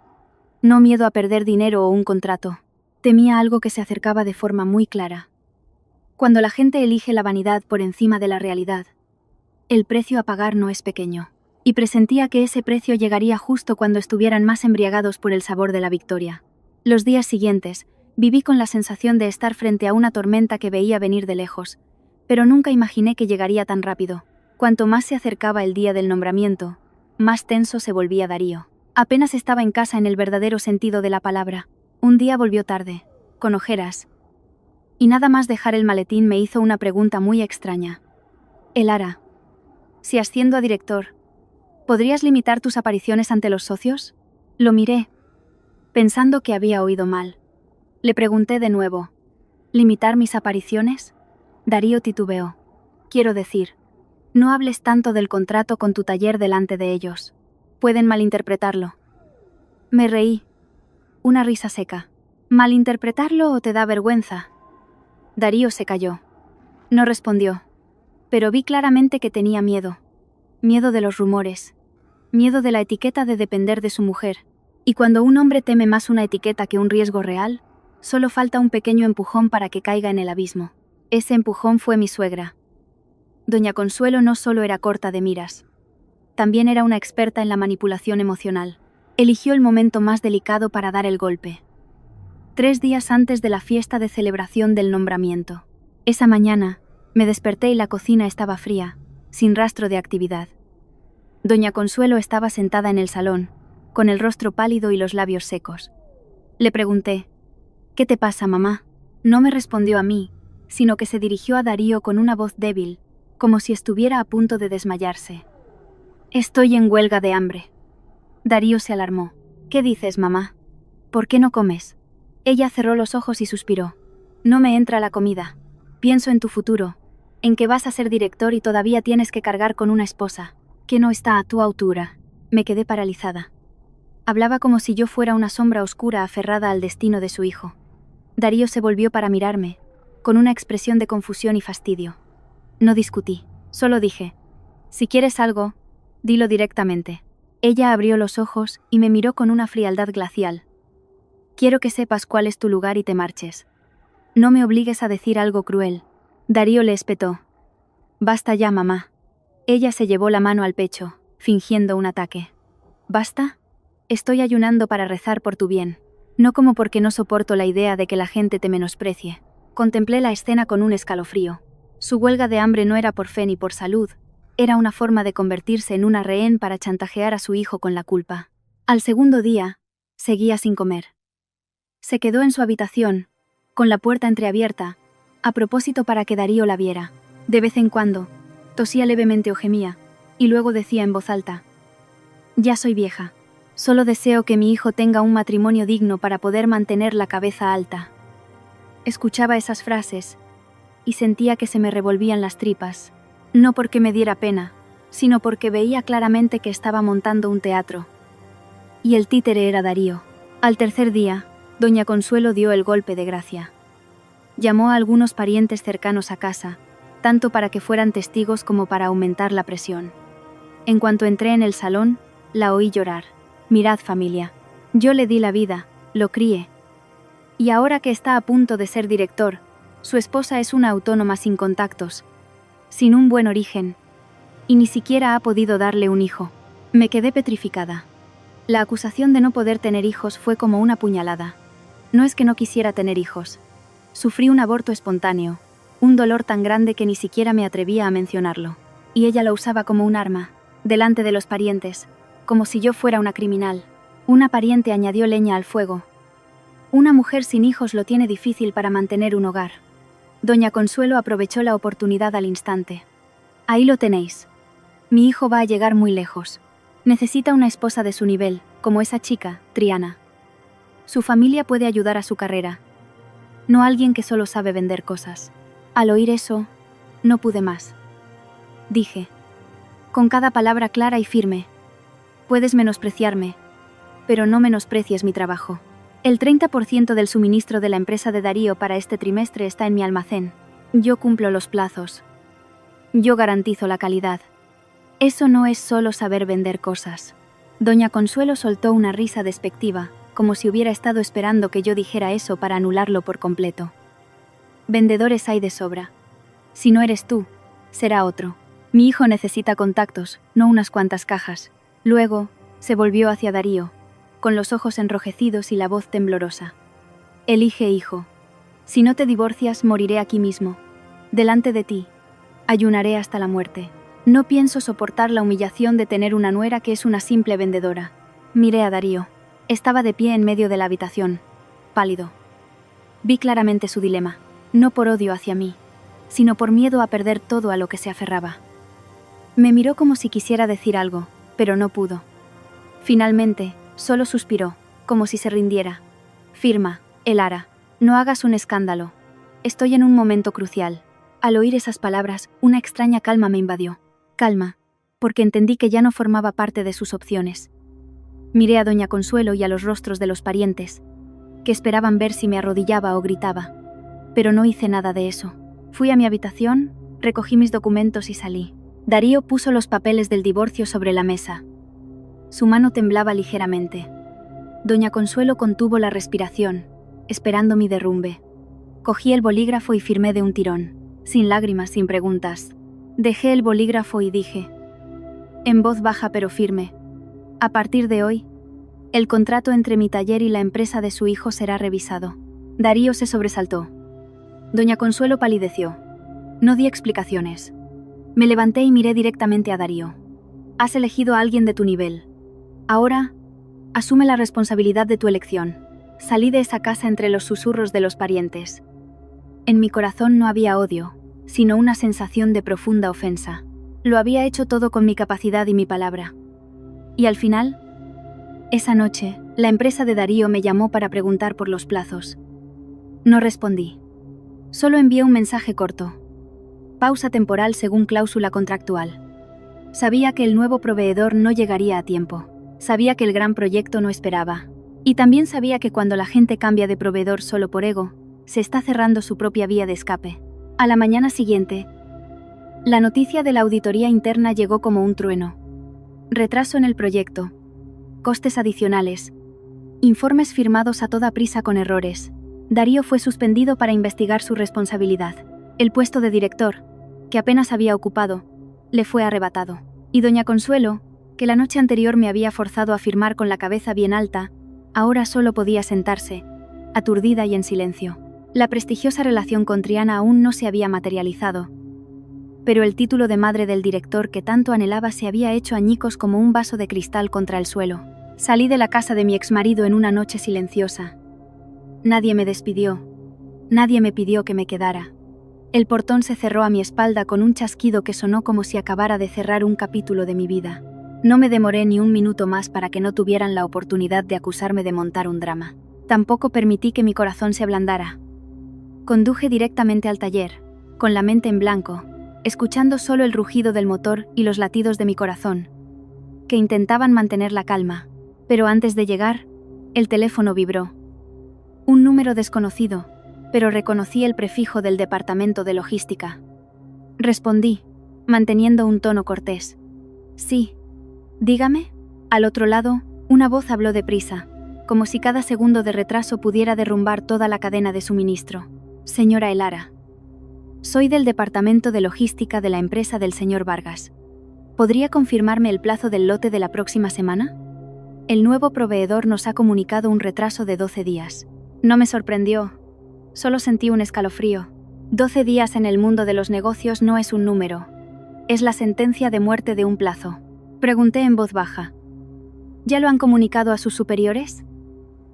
No miedo a perder dinero o un contrato. Temía algo que se acercaba de forma muy clara. Cuando la gente elige la vanidad por encima de la realidad, el precio a pagar no es pequeño. Y presentía que ese precio llegaría justo cuando estuvieran más embriagados por el sabor de la victoria. Los días siguientes, viví con la sensación de estar frente a una tormenta que veía venir de lejos, pero nunca imaginé que llegaría tan rápido. Cuanto más se acercaba el día del nombramiento, más tenso se volvía Darío. Apenas estaba en casa en el verdadero sentido de la palabra. Un día volvió tarde, con ojeras, y nada más dejar el maletín me hizo una pregunta muy extraña. Elara, si asciendo a director, ¿podrías limitar tus apariciones ante los socios? Lo miré, pensando que había oído mal. Le pregunté de nuevo, ¿limitar mis apariciones? Darío titubeó. Quiero decir, no hables tanto del contrato con tu taller delante de ellos. Pueden malinterpretarlo. Me reí. Una risa seca. ¿Malinterpretarlo o te da vergüenza? Darío se calló. No respondió. Pero vi claramente que tenía miedo. Miedo de los rumores. Miedo de la etiqueta de depender de su mujer. Y cuando un hombre teme más una etiqueta que un riesgo real, solo falta un pequeño empujón para que caiga en el abismo. Ese empujón fue mi suegra. Doña Consuelo no solo era corta de miras. También era una experta en la manipulación emocional. Eligió el momento más delicado para dar el golpe. 3 días antes de la fiesta de celebración del nombramiento. Esa mañana, me desperté y la cocina estaba fría, sin rastro de actividad. Doña Consuelo estaba sentada en el salón, con el rostro pálido y los labios secos. Le pregunté, ¿qué te pasa, mamá? No me respondió a mí, sino que se dirigió a Darío con una voz débil, como si estuviera a punto de desmayarse. Estoy en huelga de hambre. Darío se alarmó. ¿Qué dices, mamá? ¿Por qué no comes? Ella cerró los ojos y suspiró. No me entra la comida. Pienso en tu futuro, en que vas a ser director y todavía tienes que cargar con una esposa, que no está a tu altura. Me quedé paralizada. Hablaba como si yo fuera una sombra oscura aferrada al destino de su hijo. Darío se volvió para mirarme, con una expresión de confusión y fastidio. No discutí, solo dije, si quieres algo, dilo directamente. Ella abrió los ojos y me miró con una frialdad glacial. Quiero que sepas cuál es tu lugar y te marches. No me obligues a decir algo cruel. Darío le espetó. Basta ya, mamá. Ella se llevó la mano al pecho, fingiendo un ataque. ¿Basta? Estoy ayunando para rezar por tu bien. No como porque no soporto la idea de que la gente te menosprecie. Contemplé la escena con un escalofrío. Su huelga de hambre no era por fe ni por salud. Era una forma de convertirse en una rehén para chantajear a su hijo con la culpa. Al segundo día, seguía sin comer. Se quedó en su habitación, con la puerta entreabierta, a propósito para que Darío la viera. De vez en cuando, tosía levemente o gemía, y luego decía en voz alta, ya soy vieja. Solo deseo que mi hijo tenga un matrimonio digno para poder mantener la cabeza alta. Escuchaba esas frases, y sentía que se me revolvían las tripas, no porque me diera pena, sino porque veía claramente que estaba montando un teatro. Y el títere era Darío. Al tercer día, doña Consuelo dio el golpe de gracia. Llamó a algunos parientes cercanos a casa, tanto para que fueran testigos como para aumentar la presión. En cuanto entré en el salón, la oí llorar. Mirad, familia, yo le di la vida, lo crié. Y ahora que está a punto de ser director, su esposa es una autónoma sin contactos, sin un buen origen, y ni siquiera ha podido darle un hijo. Me quedé petrificada. La acusación de no poder tener hijos fue como una puñalada. No es que no quisiera tener hijos. Sufrí un aborto espontáneo, un dolor tan grande que ni siquiera me atrevía a mencionarlo. Y ella lo usaba como un arma, delante de los parientes, como si yo fuera una criminal. Una pariente añadió leña al fuego. Una mujer sin hijos lo tiene difícil para mantener un hogar. Doña Consuelo aprovechó la oportunidad al instante. Ahí lo tenéis. Mi hijo va a llegar muy lejos. Necesita una esposa de su nivel, como esa chica, Triana. Su familia puede ayudar a su carrera. No alguien que solo sabe vender cosas. Al oír eso, no pude más. Dije, con cada palabra clara y firme, puedes menospreciarme, pero no menosprecies mi trabajo. El 30% del suministro de la empresa de Darío para este trimestre está en mi almacén. Yo cumplo los plazos. Yo garantizo la calidad. Eso no es solo saber vender cosas. Doña Consuelo soltó una risa despectiva, como si hubiera estado esperando que yo dijera eso para anularlo por completo. Vendedores hay de sobra. Si no eres tú, será otro. Mi hijo necesita contactos, no unas cuantas cajas. Luego, se volvió hacia Darío, con los ojos enrojecidos y la voz temblorosa. Elige, hijo. Si no te divorcias, moriré aquí mismo. Delante de ti. Ayunaré hasta la muerte. No pienso soportar la humillación de tener una nuera que es una simple vendedora. Miré a Darío. Estaba de pie en medio de la habitación, pálido. Vi claramente su dilema, no por odio hacia mí, sino por miedo a perder todo a lo que se aferraba. Me miró como si quisiera decir algo, pero no pudo. Finalmente, solo suspiró, como si se rindiera. Firma, Elara, no hagas un escándalo. Estoy en un momento crucial. Al oír esas palabras, una extraña calma me invadió. Calma, porque entendí que ya no formaba parte de sus opciones. Miré a Doña Consuelo y a los rostros de los parientes, que esperaban ver si me arrodillaba o gritaba. Pero no hice nada de eso. Fui a mi habitación, recogí mis documentos y salí. Darío puso los papeles del divorcio sobre la mesa. Su mano temblaba ligeramente. Doña Consuelo contuvo la respiración, esperando mi derrumbe. Cogí el bolígrafo y firmé de un tirón, sin lágrimas, sin preguntas. Dejé el bolígrafo y dije, en voz baja pero firme, a partir de hoy, el contrato entre mi taller y la empresa de su hijo será revisado. Darío se sobresaltó. Doña Consuelo palideció. No di explicaciones. Me levanté y miré directamente a Darío. Has elegido a alguien de tu nivel. Ahora, asume la responsabilidad de tu elección. Salí de esa casa entre los susurros de los parientes. En mi corazón no había odio, sino una sensación de profunda ofensa. Lo había hecho todo con mi capacidad y mi palabra. Y al final, esa noche, la empresa de Darío me llamó para preguntar por los plazos. No respondí. Solo envié un mensaje corto. Pausa temporal según cláusula contractual. Sabía que el nuevo proveedor no llegaría a tiempo. Sabía que el gran proyecto no esperaba. Y también sabía que cuando la gente cambia de proveedor solo por ego, se está cerrando su propia vía de escape. A la mañana siguiente, la noticia de la auditoría interna llegó como un trueno. Retraso en el proyecto. Costes adicionales. Informes firmados a toda prisa con errores. Darío fue suspendido para investigar su responsabilidad. El puesto de director, que apenas había ocupado, le fue arrebatado. Y Doña Consuelo, que la noche anterior me había forzado a firmar con la cabeza bien alta, ahora solo podía sentarse, aturdida y en silencio. La prestigiosa relación con Triana aún no se había materializado, pero el título de madre del director que tanto anhelaba se había hecho añicos como un vaso de cristal contra el suelo. Salí de la casa de mi exmarido en una noche silenciosa. Nadie me despidió. Nadie me pidió que me quedara. El portón se cerró a mi espalda con un chasquido que sonó como si acabara de cerrar un capítulo de mi vida. No me demoré ni un minuto más para que no tuvieran la oportunidad de acusarme de montar un drama. Tampoco permití que mi corazón se ablandara. Conduje directamente al taller, con la mente en blanco, escuchando solo el rugido del motor y los latidos de mi corazón, que intentaban mantener la calma. Pero antes de llegar, el teléfono vibró. Un número desconocido, pero reconocí el prefijo del departamento de logística. Respondí, manteniendo un tono cortés. Sí. Dígame. Al otro lado, una voz habló deprisa, como si cada segundo de retraso pudiera derrumbar toda la cadena de suministro. Señora Elara. Soy del departamento de logística de la empresa del señor Vargas. ¿Podría confirmarme el plazo del lote de la próxima semana? El nuevo proveedor nos ha comunicado un retraso de 12 días. No me sorprendió. Solo sentí un escalofrío. 12 días en el mundo de los negocios no es un número. Es la sentencia de muerte de un plazo. Pregunté en voz baja. ¿Ya lo han comunicado a sus superiores?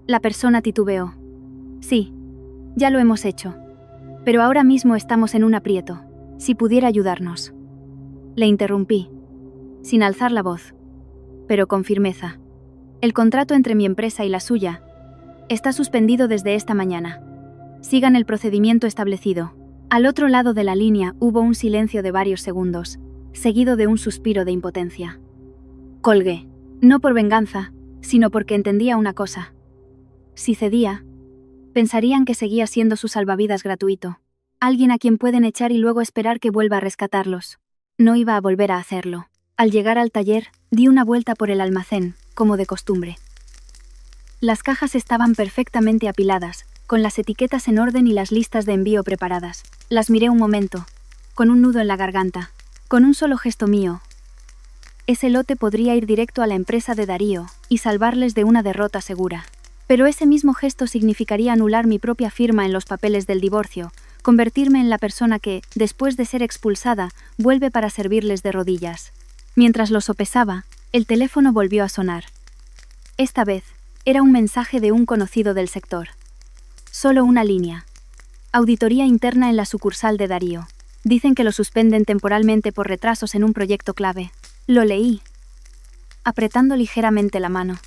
La persona titubeó. Sí, ya lo hemos hecho. Pero ahora mismo estamos en un aprieto. Si pudiera ayudarnos. Le interrumpí, sin alzar la voz, pero con firmeza. El contrato entre mi empresa y la suya está suspendido desde esta mañana. Sigan el procedimiento establecido. Al otro lado de la línea hubo un silencio de varios segundos, seguido de un suspiro de impotencia. Colgué, no por venganza, sino porque entendía una cosa. Si cedía, pensarían que seguía siendo su salvavidas gratuito, alguien a quien pueden echar y luego esperar que vuelva a rescatarlos. No iba a volver a hacerlo. Al llegar al taller, di una vuelta por el almacén, como de costumbre. Las cajas estaban perfectamente apiladas, con las etiquetas en orden y las listas de envío preparadas. Las miré un momento, con un nudo en la garganta, con un solo gesto mío. Ese lote podría ir directo a la empresa de Darío y salvarles de una derrota segura. Pero ese mismo gesto significaría anular mi propia firma en los papeles del divorcio, convertirme en la persona que, después de ser expulsada, vuelve para servirles de rodillas. Mientras lo sopesaba, el teléfono volvió a sonar. Esta vez, era un mensaje de un conocido del sector. Solo una línea. Auditoría interna en la sucursal de Darío. Dicen que lo suspenden temporalmente por retrasos en un proyecto clave. Lo leí, apretando ligeramente la mano.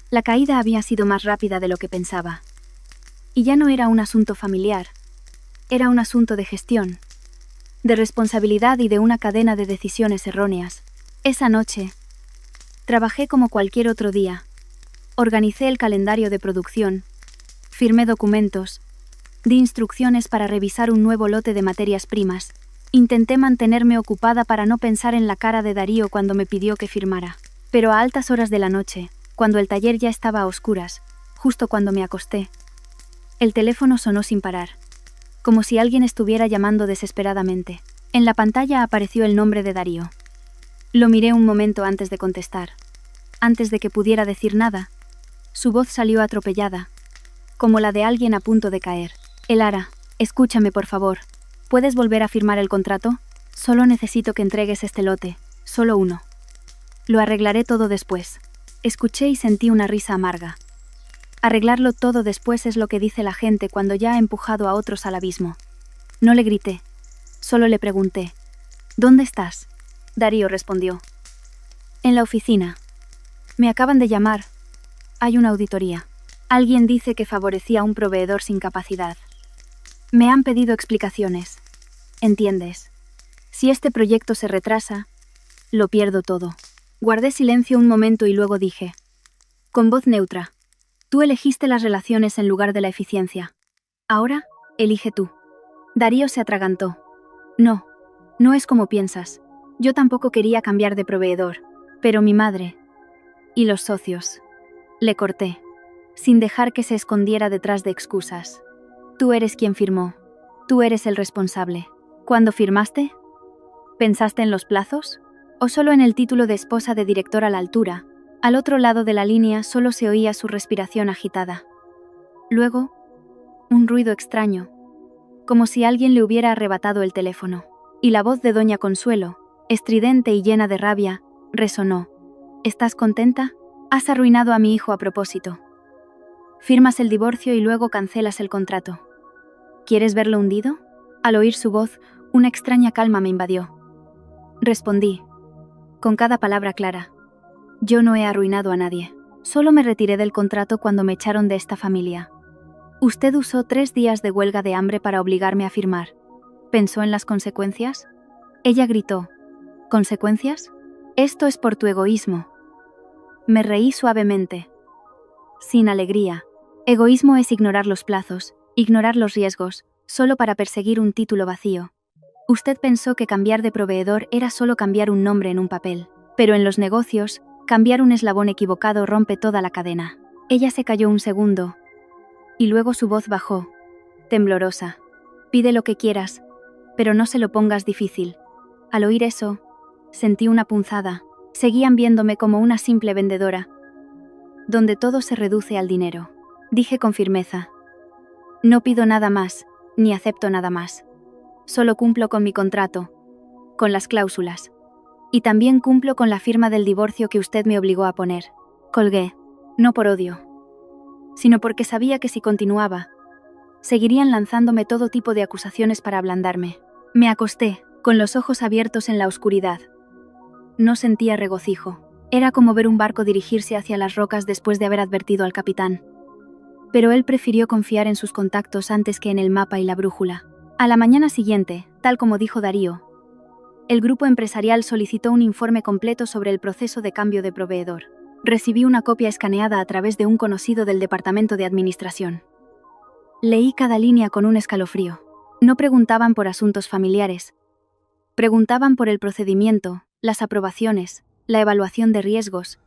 La caída había sido más rápida de lo que pensaba. Y ya no era un asunto familiar. Era un asunto de gestión, de responsabilidad y de una cadena de decisiones erróneas. Esa noche, trabajé como cualquier otro día. Organicé el calendario de producción, firmé documentos, di instrucciones para revisar un nuevo lote de materias primas. Intenté mantenerme ocupada para no pensar en la cara de Darío cuando me pidió que firmara. Pero a altas horas de la noche, cuando el taller ya estaba a oscuras, justo cuando me acosté, el teléfono sonó sin parar, como si alguien estuviera llamando desesperadamente. En la pantalla apareció el nombre de Darío. Lo miré un momento antes de contestar. Antes de que pudiera decir nada, su voz salió atropellada, como la de alguien a punto de caer. Elara, escúchame por favor. ¿Puedes volver a firmar el contrato? Solo necesito que entregues este lote, solo uno. Lo arreglaré todo después. Escuché y sentí una risa amarga. Arreglarlo todo después es lo que dice la gente cuando ya ha empujado a otros al abismo. No le grité, solo le pregunté. ¿Dónde estás? Darío respondió. En la oficina. Me acaban de llamar. Hay una auditoría. Alguien dice que favorecía a un proveedor sin capacidad. Me han pedido explicaciones. ¿Entiendes? Si este proyecto se retrasa, lo pierdo todo. Guardé silencio un momento y luego dije, con voz neutra, tú elegiste las relaciones en lugar de la eficiencia. Ahora, elige tú. Darío se atragantó. No, no es como piensas. Yo tampoco quería cambiar de proveedor, pero mi madre y los socios. Le corté, sin dejar que se escondiera detrás de excusas. Tú eres quien firmó. Tú eres el responsable. ¿Cuándo firmaste? ¿Pensaste en los plazos? ¿O solo en el título de esposa de director a la altura? Al otro lado de la línea solo se oía su respiración agitada. Luego, un ruido extraño, como si alguien le hubiera arrebatado el teléfono. Y la voz de doña Consuelo, estridente y llena de rabia, resonó. ¿Estás contenta? Has arruinado a mi hijo a propósito. Firmas el divorcio y luego cancelas el contrato. ¿Quieres verlo hundido? Al oír su voz, una extraña calma me invadió. Respondí, con cada palabra clara. Yo no he arruinado a nadie. Solo me retiré del contrato cuando me echaron de esta familia. Usted usó 3 días de huelga de hambre para obligarme a firmar. ¿Pensó en las consecuencias? Ella gritó. ¿Consecuencias? Esto es por tu egoísmo. Me reí suavemente. Sin alegría. Egoísmo es ignorar los plazos, ignorar los riesgos, solo para perseguir un título vacío. Usted pensó que cambiar de proveedor era solo cambiar un nombre en un papel, pero en los negocios, cambiar un eslabón equivocado rompe toda la cadena. Ella se calló un segundo, y luego su voz bajó, temblorosa. Pide lo que quieras, pero no se lo pongas difícil. Al oír eso, sentí una punzada. Seguían viéndome como una simple vendedora, donde todo se reduce al dinero. Dije con firmeza. No pido nada más, ni acepto nada más. Solo cumplo con mi contrato, con las cláusulas. Y también cumplo con la firma del divorcio que usted me obligó a poner. Colgué, no por odio, sino porque sabía que si continuaba, Seguirían lanzándome todo tipo de acusaciones para ablandarme. Me acosté, con los ojos abiertos en la oscuridad. No sentía regocijo. Era como ver un barco dirigirse hacia las rocas después de haber advertido al capitán. Pero él prefirió confiar en sus contactos antes que en el mapa y la brújula. A la mañana siguiente, tal como dijo Darío, el grupo empresarial solicitó un informe completo sobre el proceso de cambio de proveedor. Recibí una copia escaneada a través de un conocido del departamento de administración. Leí cada línea con un escalofrío. No preguntaban por asuntos familiares. Preguntaban por el procedimiento, las aprobaciones, la evaluación de riesgos,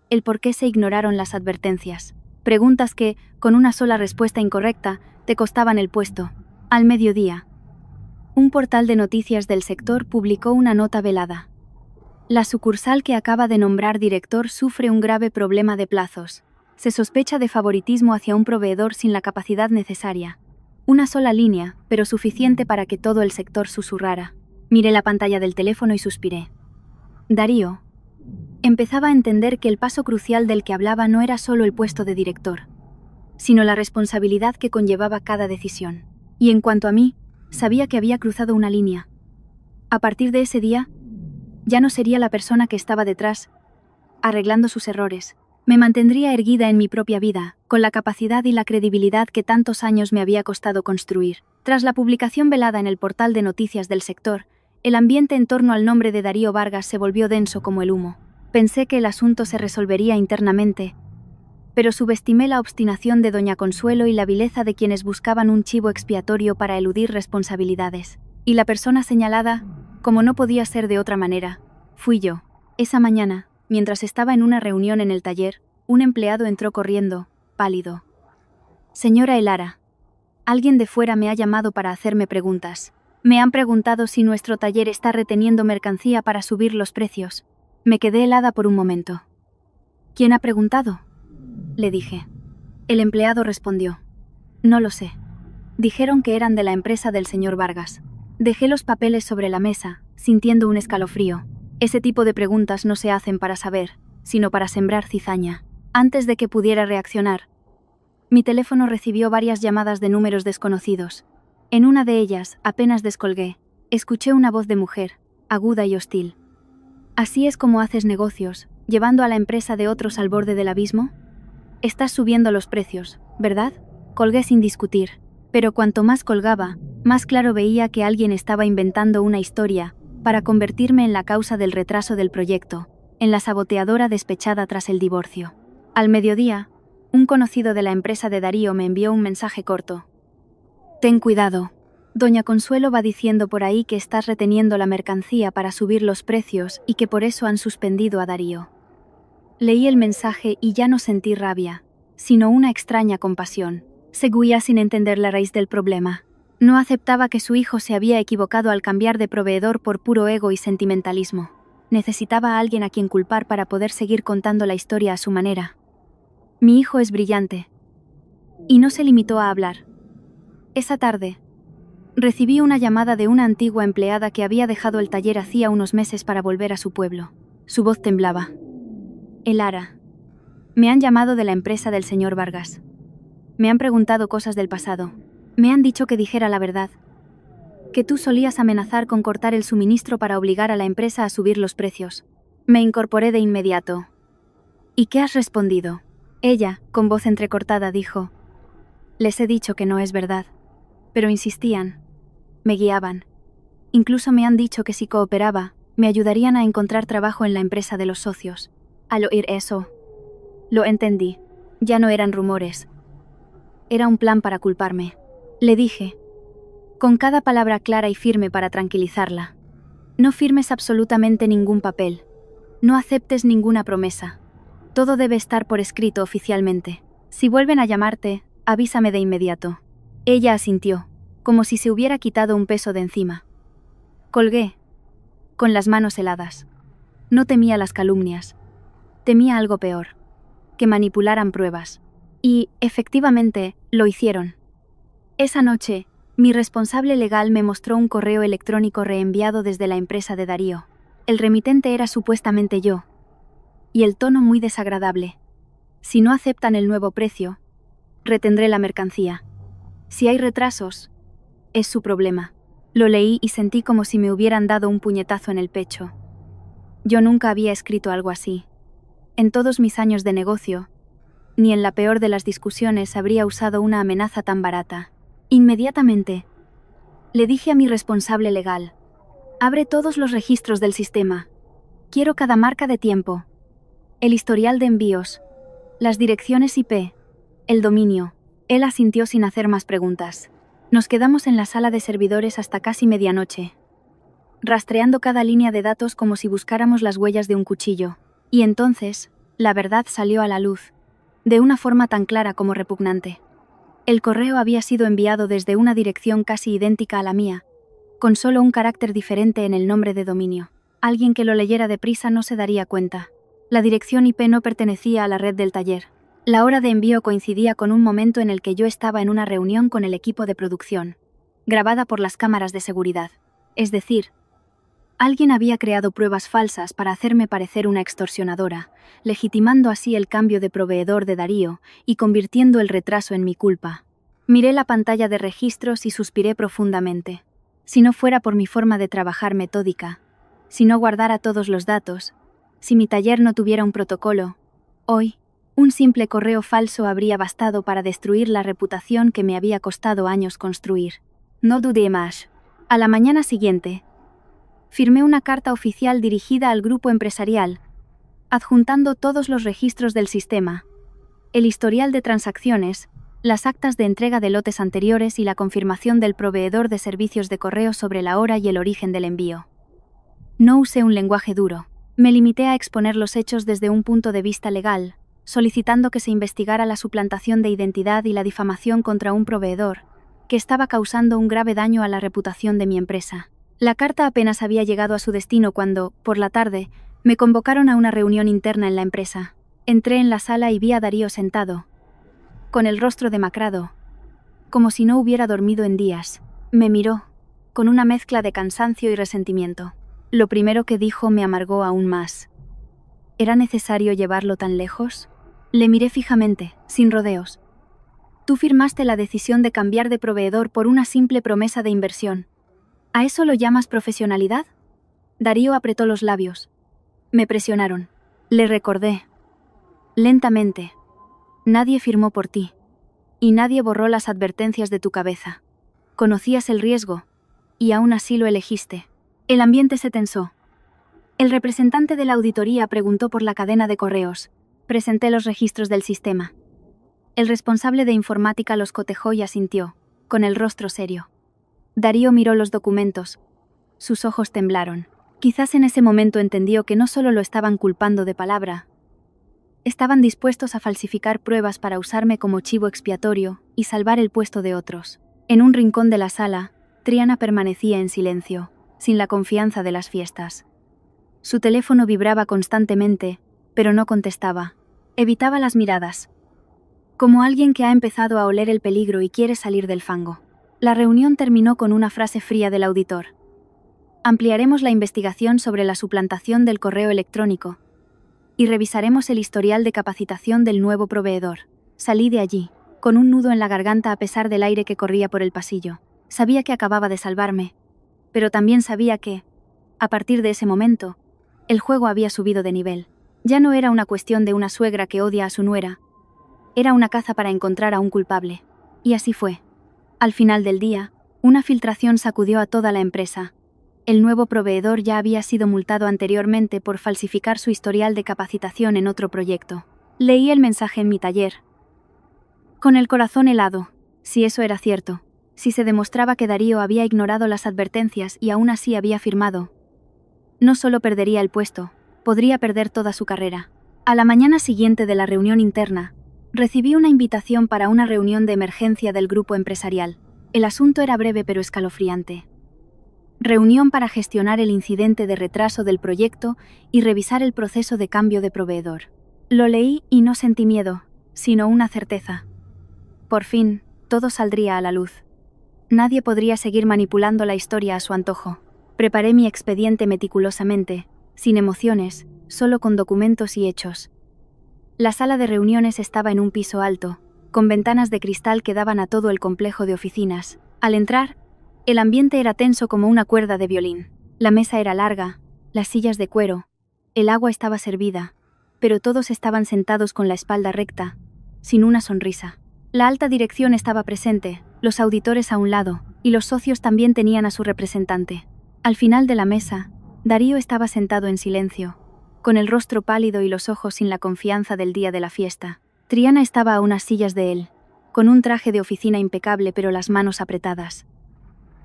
el por qué se ignoraron las advertencias. Preguntas que, con una sola respuesta incorrecta, te costaban el puesto. Al mediodía, un portal de noticias del sector publicó una nota velada. La sucursal que acaba de nombrar director sufre un grave problema de plazos. Se sospecha de favoritismo hacia un proveedor sin la capacidad necesaria. Una sola línea, pero suficiente para que todo el sector susurrara. Miré la pantalla del teléfono y suspiré. Darío. Empezaba a entender que el paso crucial del que hablaba no era solo el puesto de director, sino la responsabilidad que conllevaba cada decisión. Y en cuanto a mí, sabía que había cruzado una línea. A partir de ese día, ya no sería la persona que estaba detrás, arreglando sus errores. Me mantendría erguida en mi propia vida, con la capacidad y la credibilidad que tantos años me había costado construir. Tras la publicación velada en el portal de noticias del sector, el ambiente en torno al nombre de Darío Vargas se volvió denso como el humo. Pensé que el asunto se resolvería internamente, pero subestimé la obstinación de doña Consuelo y la vileza de quienes buscaban un chivo expiatorio para eludir responsabilidades. Y la persona señalada, como no podía ser de otra manera, fui yo. Esa mañana, mientras estaba en una reunión en el taller, un empleado entró corriendo, pálido. Señora Elara, alguien de fuera me ha llamado para hacerme preguntas. Me han preguntado si nuestro taller está reteniendo mercancía para subir los precios. Me quedé helada por un momento. ¿Quién ha preguntado?, le dije. El empleado respondió. No lo sé. Dijeron que eran de la empresa del señor Vargas. Dejé los papeles sobre la mesa, sintiendo un escalofrío. Ese tipo de preguntas no se hacen para saber, sino para sembrar cizaña. Antes de que pudiera reaccionar, mi teléfono recibió varias llamadas de números desconocidos. En una de ellas, apenas descolgué, escuché una voz de mujer, aguda y hostil. ¿Así es como haces negocios, llevando a la empresa de otros al borde del abismo? Estás subiendo los precios, ¿verdad? Colgué sin discutir, pero cuanto más colgaba, más claro veía que alguien estaba inventando una historia para convertirme en la causa del retraso del proyecto, en la saboteadora despechada tras el divorcio. Al mediodía, un conocido de la empresa de Darío me envió un mensaje corto. Ten cuidado. Doña Consuelo va diciendo por ahí que estás reteniendo la mercancía para subir los precios y que por eso han suspendido a Darío. Leí el mensaje y ya no sentí rabia, sino una extraña compasión. Seguía sin entender la raíz del problema. No aceptaba que su hijo se había equivocado al cambiar de proveedor por puro ego y sentimentalismo. Necesitaba a alguien a quien culpar para poder seguir contando la historia a su manera. Mi hijo es brillante. Y no se limitó a hablar. Esa tarde, recibí una llamada de una antigua empleada que había dejado el taller hacía unos meses para volver a su pueblo. Su voz temblaba. Elara. Me han llamado de la empresa del señor Vargas. Me han preguntado cosas del pasado. Me han dicho que dijera la verdad. Que tú solías amenazar con cortar el suministro para obligar a la empresa a subir los precios. Me incorporé de inmediato. ¿Y qué has respondido? Ella, con voz entrecortada, dijo. Les he dicho que no es verdad. Pero insistían. Me guiaban. Incluso me han dicho que si cooperaba, me ayudarían a encontrar trabajo en la empresa de los socios. Al oír eso, lo entendí. Ya no eran rumores. Era un plan para culparme. Le dije, con cada palabra clara y firme para tranquilizarla. No firmes absolutamente ningún papel. No aceptes ninguna promesa. Todo debe estar por escrito oficialmente. Si vuelven a llamarte, avísame de inmediato. Ella asintió, como si se hubiera quitado un peso de encima. Colgué, con las manos heladas. No temía las calumnias. Temía algo peor, que manipularan pruebas. Y, efectivamente, lo hicieron. Esa noche, mi responsable legal me mostró un correo electrónico reenviado desde la empresa de Darío. El remitente era supuestamente yo. Y el tono muy desagradable. Si no aceptan el nuevo precio, retendré la mercancía. Si hay retrasos, es su problema. Lo leí y sentí como si me hubieran dado un puñetazo en el pecho. Yo nunca había escrito algo así. En todos mis años de negocio, ni en la peor de las discusiones habría usado una amenaza tan barata. Inmediatamente, le dije a mi responsable legal: abre todos los registros del sistema. Quiero cada marca de tiempo, el historial de envíos, las direcciones IP, el dominio. Él asintió sin hacer más preguntas. Nos quedamos en la sala de servidores hasta casi medianoche, rastreando cada línea de datos como si buscáramos las huellas de un cuchillo. Y entonces, la verdad salió a la luz, de una forma tan clara como repugnante. El correo había sido enviado desde una dirección casi idéntica a la mía, con solo un carácter diferente en el nombre de dominio. Alguien que lo leyera deprisa no se daría cuenta. La dirección IP no pertenecía a la red del taller. La hora de envío coincidía con un momento en el que yo estaba en una reunión con el equipo de producción, grabada por las cámaras de seguridad. Es decir, alguien había creado pruebas falsas para hacerme parecer una extorsionadora, legitimando así el cambio de proveedor de Darío y convirtiendo el retraso en mi culpa. Miré la pantalla de registros y suspiré profundamente. Si no fuera por mi forma de trabajar metódica, si no guardara todos los datos, si mi taller no tuviera un protocolo, hoy, un simple correo falso habría bastado para destruir la reputación que me había costado años construir. No dudé más. A la mañana siguiente, firmé una carta oficial dirigida al grupo empresarial, adjuntando todos los registros del sistema, el historial de transacciones, las actas de entrega de lotes anteriores y la confirmación del proveedor de servicios de correo sobre la hora y el origen del envío. No usé un lenguaje duro. Me limité a exponer los hechos desde un punto de vista legal, solicitando que se investigara la suplantación de identidad y la difamación contra un proveedor, que estaba causando un grave daño a la reputación de mi empresa. La carta apenas había llegado a su destino cuando, por la tarde, me convocaron a una reunión interna en la empresa. Entré en la sala y vi a Darío sentado, con el rostro demacrado, como si no hubiera dormido en días. Me miró, con una mezcla de cansancio y resentimiento. Lo primero que dijo me amargó aún más. ¿Era necesario llevarlo tan lejos? Le miré fijamente, sin rodeos. Tú firmaste la decisión de cambiar de proveedor por una simple promesa de inversión. ¿A eso lo llamas profesionalidad? Darío apretó los labios. Me presionaron. Le recordé. Lentamente. Nadie firmó por ti. Y nadie borró las advertencias de tu cabeza. Conocías el riesgo, y aún así lo elegiste. El ambiente se tensó. El representante de la auditoría preguntó por la cadena de correos. Presenté los registros del sistema. El responsable de informática los cotejó y asintió, con el rostro serio. Darío miró los documentos. Sus ojos temblaron. Quizás en ese momento entendió que no solo lo estaban culpando de palabra. Estaban dispuestos a falsificar pruebas para usarme como chivo expiatorio y salvar el puesto de otros. En un rincón de la sala, Triana permanecía en silencio, sin la confianza de las fiestas. Su teléfono vibraba constantemente, pero no contestaba. Evitaba las miradas, como alguien que ha empezado a oler el peligro y quiere salir del fango. La reunión terminó con una frase fría del auditor. Ampliaremos la investigación sobre la suplantación del correo electrónico y revisaremos el historial de capacitación del nuevo proveedor. Salí de allí, con un nudo en la garganta a pesar del aire que corría por el pasillo. Sabía que acababa de salvarme, pero también sabía que, a partir de ese momento, el juego había subido de nivel. Ya no era una cuestión de una suegra que odia a su nuera. Era una caza para encontrar a un culpable. Y así fue. Al final del día, una filtración sacudió a toda la empresa. El nuevo proveedor ya había sido multado anteriormente por falsificar su historial de capacitación en otro proyecto. Leí el mensaje en mi taller, con el corazón helado. Si eso era cierto, si se demostraba que Darío había ignorado las advertencias y aún así había firmado, no solo perdería el puesto, podría perder toda su carrera. A la mañana siguiente de la reunión interna, recibí una invitación para una reunión de emergencia del grupo empresarial. El asunto era breve pero escalofriante. Reunión para gestionar el incidente de retraso del proyecto y revisar el proceso de cambio de proveedor. Lo leí y no sentí miedo, sino una certeza. Por fin, todo saldría a la luz. Nadie podría seguir manipulando la historia a su antojo. Preparé mi expediente meticulosamente, sin emociones, solo con documentos y hechos. La sala de reuniones estaba en un piso alto, con ventanas de cristal que daban a todo el complejo de oficinas. Al entrar, el ambiente era tenso como una cuerda de violín. La mesa era larga, las sillas de cuero, el agua estaba servida, pero todos estaban sentados con la espalda recta, sin una sonrisa. La alta dirección estaba presente, los auditores a un lado, y los socios también tenían a su representante. Al final de la mesa, Darío estaba sentado en silencio, con el rostro pálido y los ojos sin la confianza del día de la fiesta. Triana estaba a unas sillas de él, con un traje de oficina impecable pero las manos apretadas,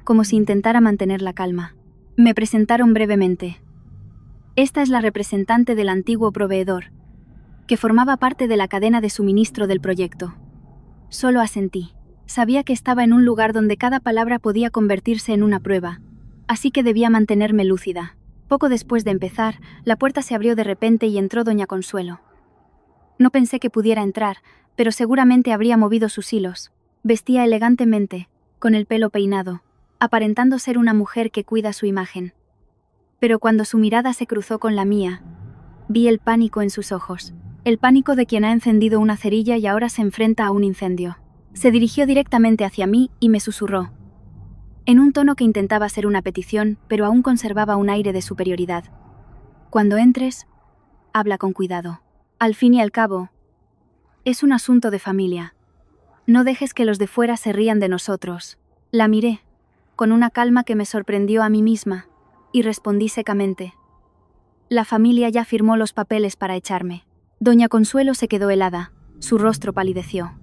como si intentara mantener la calma. Me presentaron brevemente. Esta es la representante del antiguo proveedor, que formaba parte de la cadena de suministro del proyecto. Solo asentí. Sabía que estaba en un lugar donde cada palabra podía convertirse en una prueba, así que debía mantenerme lúcida. Poco después de empezar, la puerta se abrió de repente y entró doña Consuelo. No pensé que pudiera entrar, pero seguramente habría movido sus hilos. Vestía elegantemente, con el pelo peinado, aparentando ser una mujer que cuida su imagen. Pero cuando su mirada se cruzó con la mía, vi el pánico en sus ojos. El pánico de quien ha encendido una cerilla y ahora se enfrenta a un incendio. Se dirigió directamente hacia mí y me susurró, en un tono que intentaba ser una petición, pero aún conservaba un aire de superioridad. Cuando entres, habla con cuidado. Al fin y al cabo, es un asunto de familia. No dejes que los de fuera se rían de nosotros. La miré, con una calma que me sorprendió a mí misma, y respondí secamente. La familia ya firmó los papeles para echarme. Doña Consuelo se quedó helada, su rostro palideció.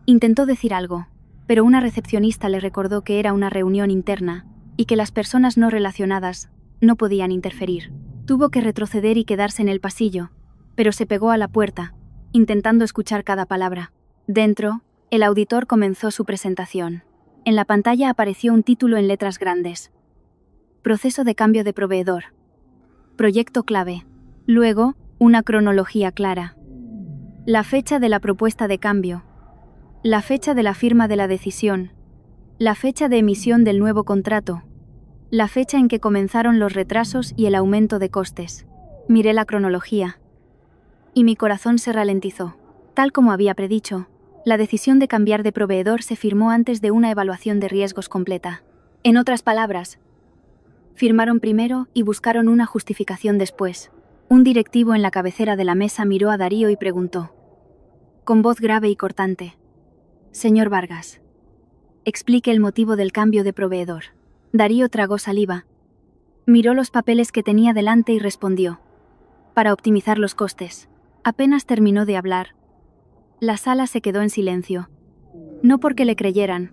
Intentó decir algo, pero una recepcionista le recordó que era una reunión interna y que las personas no relacionadas no podían interferir. Tuvo que retroceder y quedarse en el pasillo, pero se pegó a la puerta, intentando escuchar cada palabra. Dentro, el auditor comenzó su presentación. En la pantalla apareció un título en letras grandes. Proceso de cambio de proveedor. Proyecto clave. Luego, una cronología clara. La fecha de la propuesta de cambio. La fecha de la firma de la decisión. La fecha de emisión del nuevo contrato. La fecha en que comenzaron los retrasos y el aumento de costes. Miré la cronología. Y mi corazón se ralentizó. Tal como había predicho, la decisión de cambiar de proveedor se firmó antes de una evaluación de riesgos completa. En otras palabras, firmaron primero y buscaron una justificación después. Un directivo en la cabecera de la mesa miró a Darío y preguntó, con voz grave y cortante, «Señor Vargas, explique el motivo del cambio de proveedor». Darío tragó saliva, miró los papeles que tenía delante y respondió, «Para optimizar los costes». Apenas terminó de hablar, la sala se quedó en silencio. No porque le creyeran,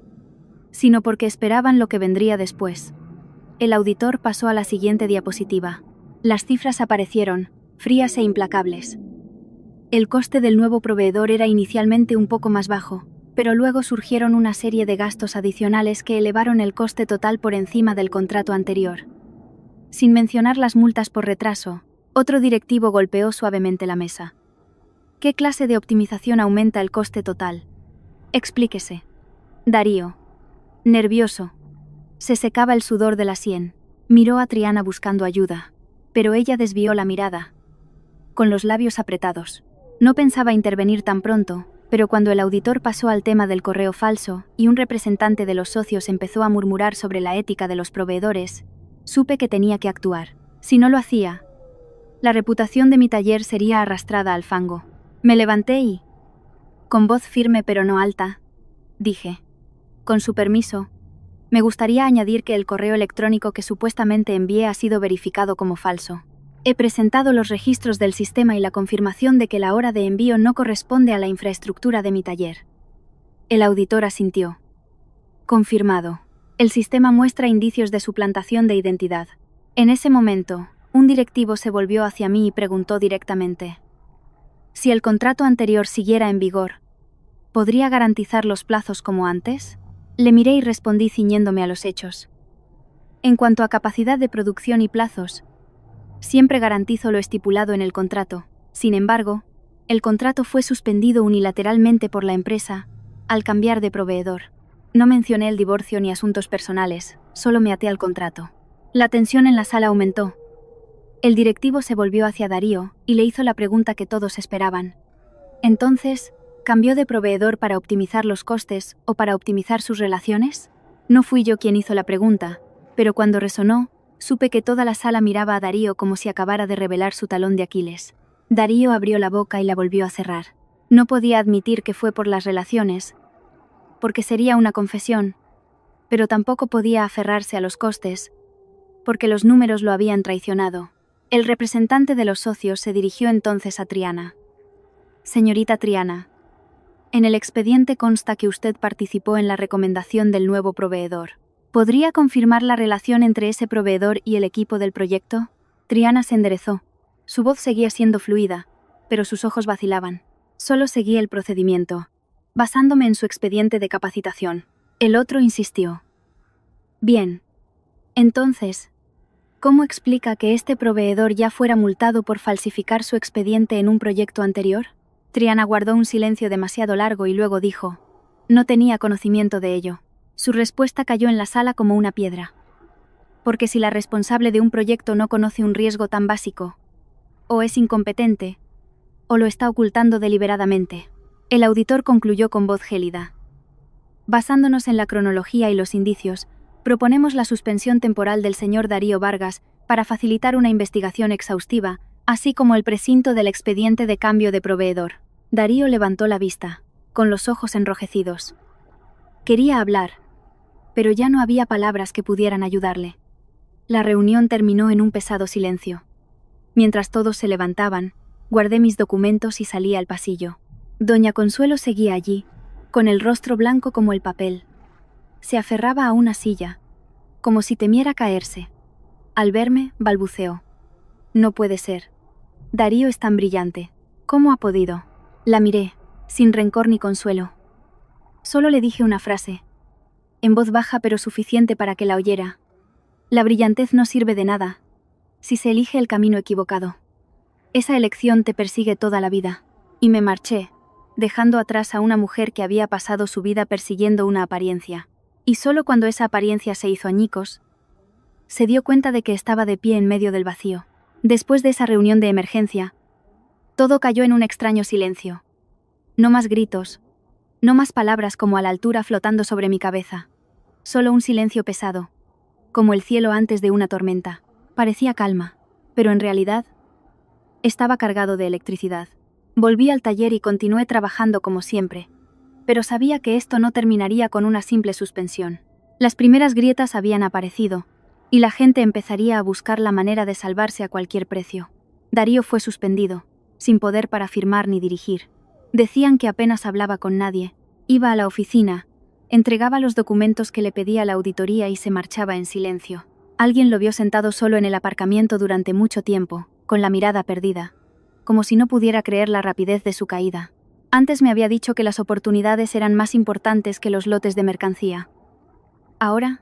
sino porque esperaban lo que vendría después. El auditor pasó a la siguiente diapositiva. Las cifras aparecieron, frías e implacables. El coste del nuevo proveedor era inicialmente un poco más bajo, pero luego surgieron una serie de gastos adicionales que elevaron el coste total por encima del contrato anterior. Sin mencionar las multas por retraso, otro directivo golpeó suavemente la mesa. ¿Qué clase de optimización aumenta el coste total? Explíquese. Darío, nervioso, se secaba el sudor de la sien. Miró a Triana buscando ayuda, pero ella desvió la mirada, con los labios apretados. No pensaba intervenir tan pronto, pero cuando el auditor pasó al tema del correo falso y un representante de los socios empezó a murmurar sobre la ética de los proveedores, supe que tenía que actuar. Si no lo hacía, la reputación de mi taller sería arrastrada al fango. Me levanté y, con voz firme pero no alta, dije, con su permiso, me gustaría añadir que el correo electrónico que supuestamente envié ha sido verificado como falso. He presentado los registros del sistema y la confirmación de que la hora de envío no corresponde a la infraestructura de mi taller. El auditor asintió. Confirmado. El sistema muestra indicios de suplantación de identidad. En ese momento, un directivo se volvió hacia mí y preguntó directamente, si el contrato anterior siguiera en vigor, ¿podría garantizar los plazos como antes? Le miré y respondí ciñéndome a los hechos. En cuanto a capacidad de producción y plazos, siempre garantizo lo estipulado en el contrato. Sin embargo, el contrato fue suspendido unilateralmente por la empresa al cambiar de proveedor. No mencioné el divorcio ni asuntos personales, solo me até al contrato. La tensión en la sala aumentó. El directivo se volvió hacia Darío y le hizo la pregunta que todos esperaban. Entonces, ¿Cambió de proveedor para optimizar los costes o para optimizar sus relaciones? No fui yo quien hizo la pregunta, pero cuando resonó, supe que toda la sala miraba a Darío como si acabara de revelar su talón de Aquiles. Darío abrió la boca y la volvió a cerrar. No podía admitir que fue por las relaciones, porque sería una confesión, pero tampoco podía aferrarse a los costes, porque los números lo habían traicionado. El representante de los socios se dirigió entonces a Triana. Señorita Triana, en el expediente consta que usted participó en la recomendación del nuevo proveedor. ¿Podría confirmar la relación entre ese proveedor y el equipo del proyecto? Triana se enderezó. Su voz seguía siendo fluida, pero sus ojos vacilaban. Solo seguí el procedimiento, basándome en su expediente de capacitación. El otro insistió. Bien. Entonces, ¿cómo explica que este proveedor ya fuera multado por falsificar su expediente en un proyecto anterior? Triana guardó un silencio demasiado largo y luego dijo: no tenía conocimiento de ello. Su respuesta cayó en la sala como una piedra. Porque si la responsable de un proyecto no conoce un riesgo tan básico, o es incompetente, o lo está ocultando deliberadamente. El auditor concluyó con voz gélida. Basándonos en la cronología y los indicios, proponemos la suspensión temporal del señor Darío Vargas para facilitar una investigación exhaustiva, así como el precinto del expediente de cambio de proveedor. Darío levantó la vista, con los ojos enrojecidos. Quería hablar, pero ya no había palabras que pudieran ayudarle. La reunión terminó en un pesado silencio. Mientras todos se levantaban, guardé mis documentos y salí al pasillo. Doña Consuelo seguía allí, con el rostro blanco como el papel. Se aferraba a una silla, como si temiera caerse. Al verme, balbuceó. No puede ser. Darío es tan brillante. ¿Cómo ha podido? La miré, sin rencor ni consuelo. Solo le dije una frase, en voz baja pero suficiente para que la oyera. La brillantez no sirve de nada, si se elige el camino equivocado. Esa elección te persigue toda la vida. Y me marché, dejando atrás a una mujer que había pasado su vida persiguiendo una apariencia. Y solo cuando esa apariencia se hizo añicos, se dio cuenta de que estaba de pie en medio del vacío. Después de esa reunión de emergencia, todo cayó en un extraño silencio. No más gritos, no más palabras como a la altura flotando sobre mi cabeza. Solo un silencio pesado, como el cielo antes de una tormenta. Parecía calma, pero en realidad estaba cargado de electricidad. Volví al taller y continué trabajando como siempre, pero sabía que esto no terminaría con una simple suspensión. Las primeras grietas habían aparecido, y la gente empezaría a buscar la manera de salvarse a cualquier precio. Darío fue suspendido, sin poder para firmar ni dirigir. Decían que apenas hablaba con nadie, iba a la oficina, entregaba los documentos que le pedía la auditoría y se marchaba en silencio. Alguien lo vio sentado solo en el aparcamiento durante mucho tiempo, con la mirada perdida, como si no pudiera creer la rapidez de su caída. Antes me había dicho que las oportunidades eran más importantes que los lotes de mercancía. Ahora,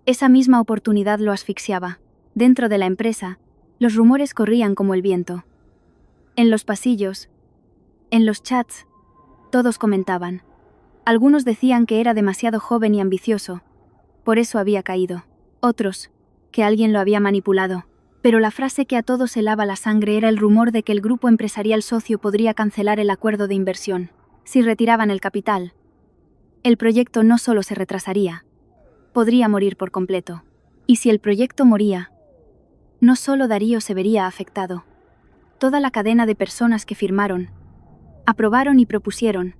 esa misma oportunidad lo asfixiaba. Dentro de la empresa, los rumores corrían como el viento. En los pasillos, en los chats, todos comentaban. Algunos decían que era demasiado joven y ambicioso, por eso había caído. Otros, que alguien lo había manipulado. Pero la frase que a todos helaba la sangre era el rumor de que el grupo empresarial socio podría cancelar el acuerdo de inversión. Si retiraban el capital, el proyecto no solo se retrasaría, podría morir por completo. Y si el proyecto moría, no solo Darío se vería afectado. Toda la cadena de personas que firmaron, aprobaron y propusieron,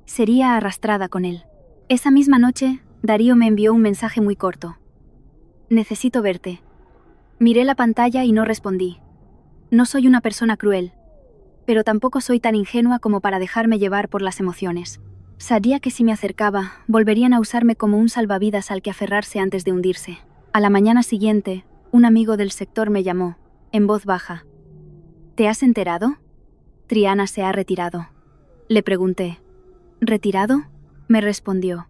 sería arrastrada con él. Esa misma noche, Darío me envió un mensaje muy corto. Necesito verte. Miré la pantalla y no respondí. No soy una persona cruel, pero tampoco soy tan ingenua como para dejarme llevar por las emociones. Sabía que si me acercaba, volverían a usarme como un salvavidas al que aferrarse antes de hundirse. A la mañana siguiente, un amigo del sector me llamó, en voz baja. ¿Te has enterado? Triana se ha retirado. Le pregunté. ¿Retirado? Me respondió.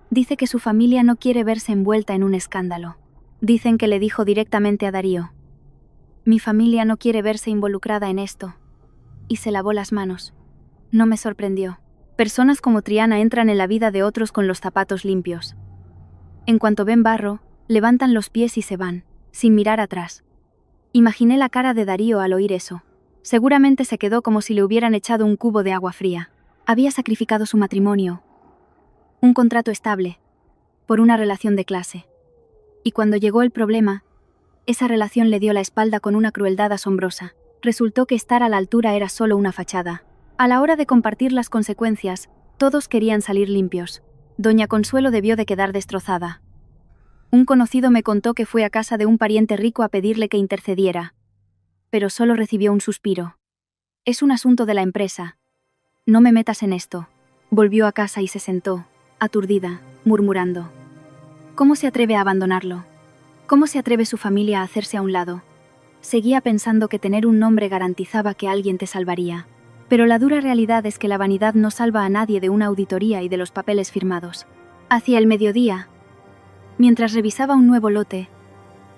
Dice que su familia no quiere verse envuelta en un escándalo. Dicen que le dijo directamente a Darío. Mi familia no quiere verse involucrada en esto. Y se lavó las manos. No me sorprendió. Personas como Triana entran en la vida de otros con los zapatos limpios. En cuanto ven barro, levantan los pies y se van, sin mirar atrás. Imaginé la cara de Darío al oír eso. Seguramente se quedó como si le hubieran echado un cubo de agua fría. Había sacrificado su matrimonio, un contrato estable, por una relación de clase. Y cuando llegó el problema, esa relación le dio la espalda con una crueldad asombrosa. Resultó que estar a la altura era solo una fachada. A la hora de compartir las consecuencias, todos querían salir limpios. Doña Consuelo debió de quedar destrozada. Un conocido me contó que fue a casa de un pariente rico a pedirle que intercediera, pero solo recibió un suspiro. Es un asunto de la empresa. No me metas en esto. Volvió a casa y se sentó, aturdida, murmurando. ¿Cómo se atreve a abandonarlo? ¿Cómo se atreve su familia a hacerse a un lado? Seguía pensando que tener un nombre garantizaba que alguien te salvaría. Pero la dura realidad es que la vanidad no salva a nadie de una auditoría y de los papeles firmados. Hacia el mediodía, mientras revisaba un nuevo lote,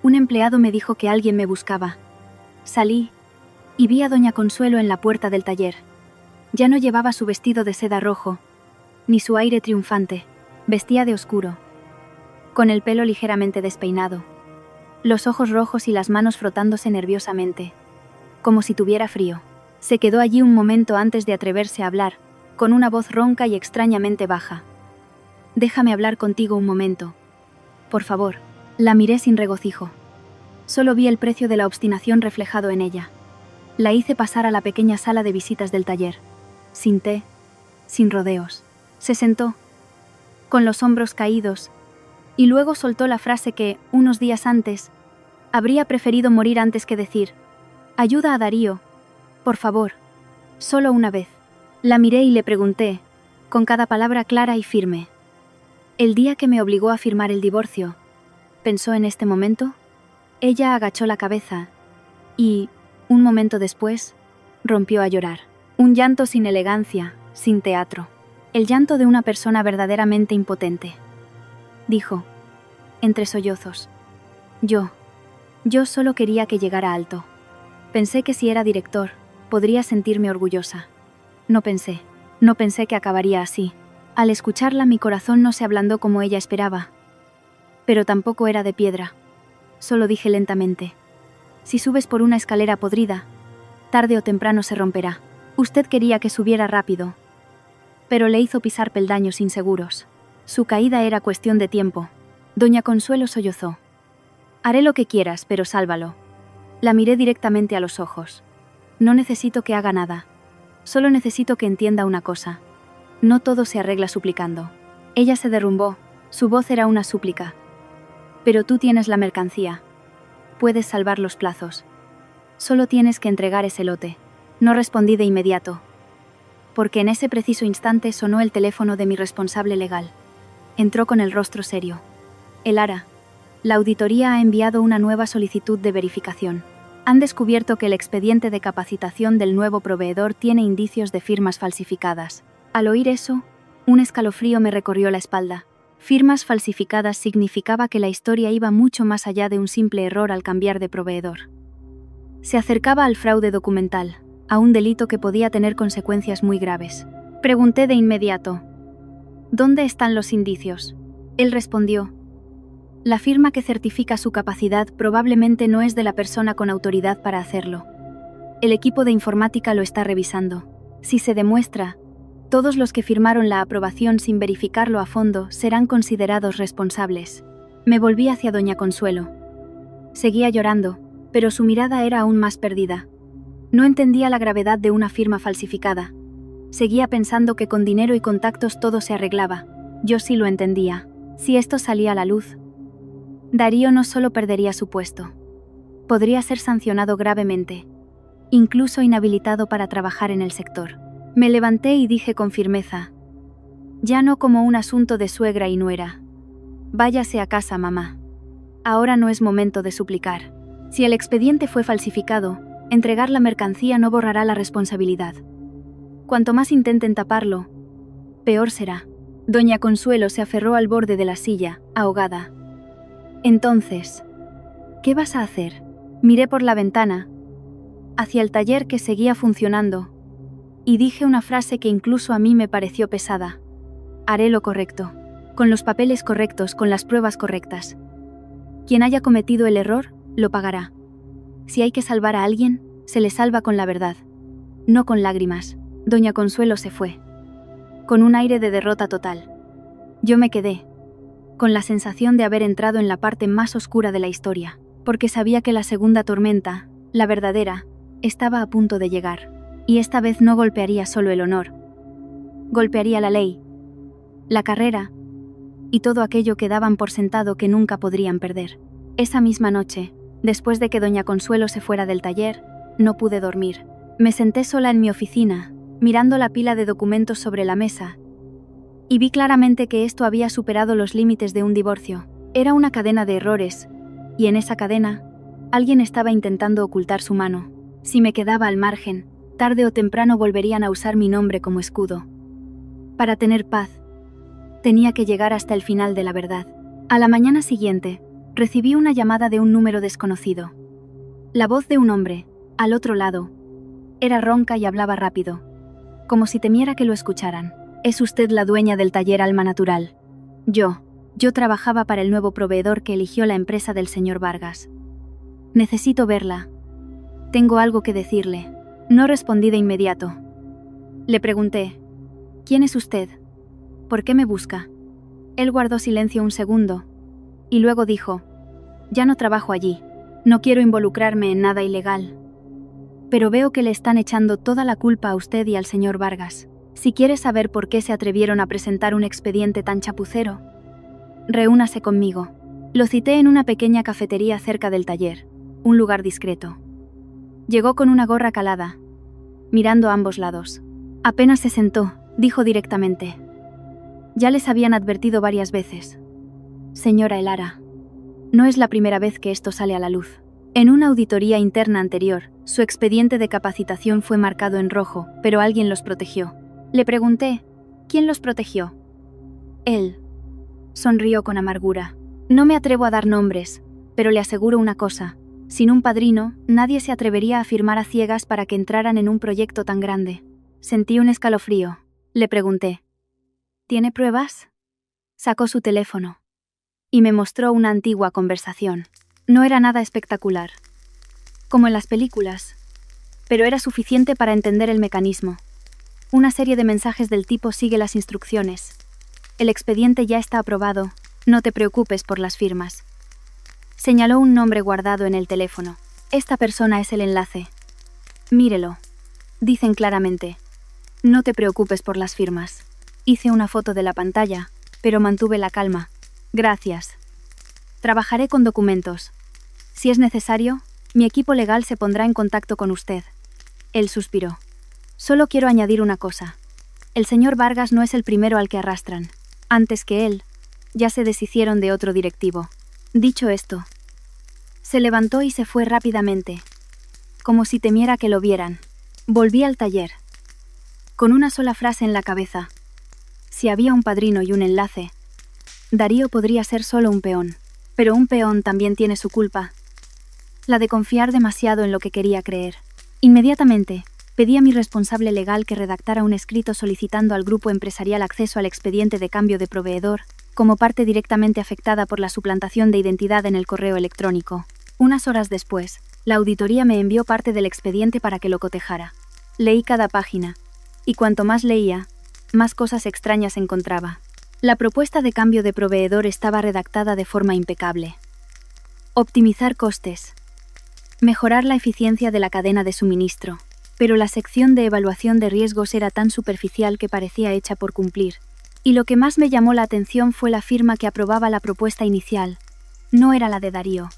un empleado me dijo que alguien me buscaba. Salí y vi a doña Consuelo en la puerta del taller. Ya no llevaba su vestido de seda rojo, ni su aire triunfante. Vestía de oscuro, con el pelo ligeramente despeinado, los ojos rojos y las manos frotándose nerviosamente, como si tuviera frío. Se quedó allí un momento antes de atreverse a hablar, con una voz ronca y extrañamente baja. «Déjame hablar contigo un momento. Por favor». La miré sin regocijo. Solo vi el precio de la obstinación reflejado en ella. La hice pasar a la pequeña sala de visitas del taller. Sin té, sin rodeos. Se sentó, con los hombros caídos, y luego soltó la frase que, unos días antes, habría preferido morir antes que decir: «Ayuda a Darío, por favor, solo una vez». La miré y le pregunté, con cada palabra clara y firme: «¿El día que me obligó a firmar el divorcio, pensó en este momento?». Ella agachó la cabeza y, un momento después, rompió a llorar. Un llanto sin elegancia, sin teatro. El llanto de una persona verdaderamente impotente. Dijo, entre sollozos: Yo solo quería que llegara alto. Pensé que si era director, podría sentirme orgullosa. No pensé que acabaría así». Al escucharla, mi corazón no se ablandó como ella esperaba. Pero tampoco era de piedra. Solo dije lentamente: «Si subes por una escalera podrida, tarde o temprano se romperá». Usted quería que subiera rápido, pero le hizo pisar peldaños inseguros. Su caída era cuestión de tiempo. Doña Consuelo sollozó. «Haré lo que quieras, pero sálvalo». La miré directamente a los ojos. «No necesito que haga nada. Solo necesito que entienda una cosa. No todo se arregla suplicando». Ella se derrumbó. Su voz era una súplica. «Pero tú tienes la mercancía. Puedes salvar los plazos. Solo tienes que entregar ese lote». No respondí de inmediato, porque en ese preciso instante sonó el teléfono de mi responsable legal. Entró con el rostro serio. «Elara, la auditoría ha enviado una nueva solicitud de verificación. Han descubierto que el expediente de capacitación del nuevo proveedor tiene indicios de firmas falsificadas». Al oír eso, un escalofrío me recorrió la espalda. Firmas falsificadas significaba que la historia iba mucho más allá de un simple error al cambiar de proveedor. Se acercaba al fraude documental, a un delito que podía tener consecuencias muy graves. Pregunté de inmediato: «¿Dónde están los indicios?». Él respondió: «La firma que certifica su capacidad probablemente no es de la persona con autoridad para hacerlo. El equipo de informática lo está revisando. Si se demuestra, todos los que firmaron la aprobación sin verificarlo a fondo serán considerados responsables». Me volví hacia doña Consuelo. Seguía llorando, pero su mirada era aún más perdida. No entendía la gravedad de una firma falsificada. Seguía pensando que con dinero y contactos todo se arreglaba. Yo sí lo entendía. Si esto salía a la luz, Darío no solo perdería su puesto, podría ser sancionado gravemente, incluso inhabilitado para trabajar en el sector. Me levanté y dije con firmeza: «Ya no como un asunto de suegra y nuera. Váyase a casa, mamá. Ahora no es momento de suplicar. Si el expediente fue falsificado, entregar la mercancía no borrará la responsabilidad. Cuanto más intenten taparlo, peor será». Doña Consuelo se aferró al borde de la silla, ahogada. «Entonces, ¿qué vas a hacer?». Miré por la ventana, hacia el taller que seguía funcionando, y dije una frase que incluso a mí me pareció pesada: «Haré lo correcto, con los papeles correctos, con las pruebas correctas. Quien haya cometido el error, lo pagará. Si hay que salvar a alguien, se le salva con la verdad, no con lágrimas». Doña Consuelo se fue. con un aire de derrota total. Yo me quedé, con la sensación de haber entrado en la parte más oscura de la historia, porque sabía que la segunda tormenta, la verdadera, estaba a punto de llegar. Y esta vez no golpearía solo el honor. Golpearía la ley, la carrera y todo aquello que daban por sentado que nunca podrían perder. Esa misma noche, después de que doña Consuelo se fuera del taller, no pude dormir. Me senté sola en mi oficina, mirando la pila de documentos sobre la mesa, y vi claramente que esto había superado los límites de un divorcio. Era una cadena de errores, y en esa cadena, alguien estaba intentando ocultar su mano. Si me quedaba al margen, tarde o temprano volverían a usar mi nombre como escudo. Para tener paz, tenía que llegar hasta el final de la verdad. A la mañana siguiente, recibí una llamada de un número desconocido. La voz de un hombre, al otro lado, era ronca y hablaba rápido, como si temiera que lo escucharan. ¿Es usted la dueña del taller Alma Natural? Yo trabajaba para el nuevo proveedor que eligió la empresa del señor Vargas. Necesito verla. Tengo algo que decirle. No respondí de inmediato. Le pregunté, ¿quién es usted? ¿Por qué me busca? Él guardó silencio un segundo, y luego dijo, ya no trabajo allí. No quiero involucrarme en nada ilegal. Pero veo que le están echando toda la culpa a usted y al señor Vargas. Si quiere saber por qué se atrevieron a presentar un expediente tan chapucero, reúnase conmigo. Lo cité en una pequeña cafetería cerca del taller, un lugar discreto. Llegó con una gorra calada, mirando a ambos lados. Apenas se sentó, dijo directamente. Ya les habían advertido varias veces. Señora Elara, no es la primera vez que esto sale a la luz. En una auditoría interna anterior, su expediente de capacitación fue marcado en rojo, pero alguien los protegió. Le pregunté, ¿quién los protegió? Él. Sonrió con amargura. No me atrevo a dar nombres, pero le aseguro una cosa. Sin un padrino, nadie se atrevería a firmar a ciegas para que entraran en un proyecto tan grande. Sentí un escalofrío. Le pregunté, ¿tiene pruebas? Sacó su teléfono y me mostró una antigua conversación. No era nada espectacular, como en las películas, pero era suficiente para entender el mecanismo. Una serie de mensajes del tipo sigue las instrucciones. El expediente ya está aprobado, no te preocupes por las firmas. Señaló un nombre guardado en el teléfono. Esta persona es el enlace. Mírelo. Dicen claramente, no te preocupes por las firmas. Hice una foto de la pantalla, pero mantuve la calma. Gracias. Trabajaré con documentos. Si es necesario, mi equipo legal se pondrá en contacto con usted. Él suspiró. Solo quiero añadir una cosa. El señor Vargas no es el primero al que arrastran. Antes que él, ya se deshicieron de otro directivo. Dicho esto, se levantó y se fue rápidamente, como si temiera que lo vieran. Volví al taller, con una sola frase en la cabeza. Si había un padrino y un enlace, Darío podría ser solo un peón. Pero un peón también tiene su culpa, la de confiar demasiado en lo que quería creer. Inmediatamente, pedí a mi responsable legal que redactara un escrito solicitando al grupo empresarial acceso al expediente de cambio de proveedor, como parte directamente afectada por la suplantación de identidad en el correo electrónico. Unas horas después, la auditoría me envió parte del expediente para que lo cotejara. Leí cada página, y cuanto más leía, más cosas extrañas encontraba. La propuesta de cambio de proveedor estaba redactada de forma impecable. Optimizar costes. Mejorar la eficiencia de la cadena de suministro. Pero la sección de evaluación de riesgos era tan superficial que parecía hecha por cumplir. Y lo que más me llamó la atención fue la firma que aprobaba la propuesta inicial. No era la de Darío.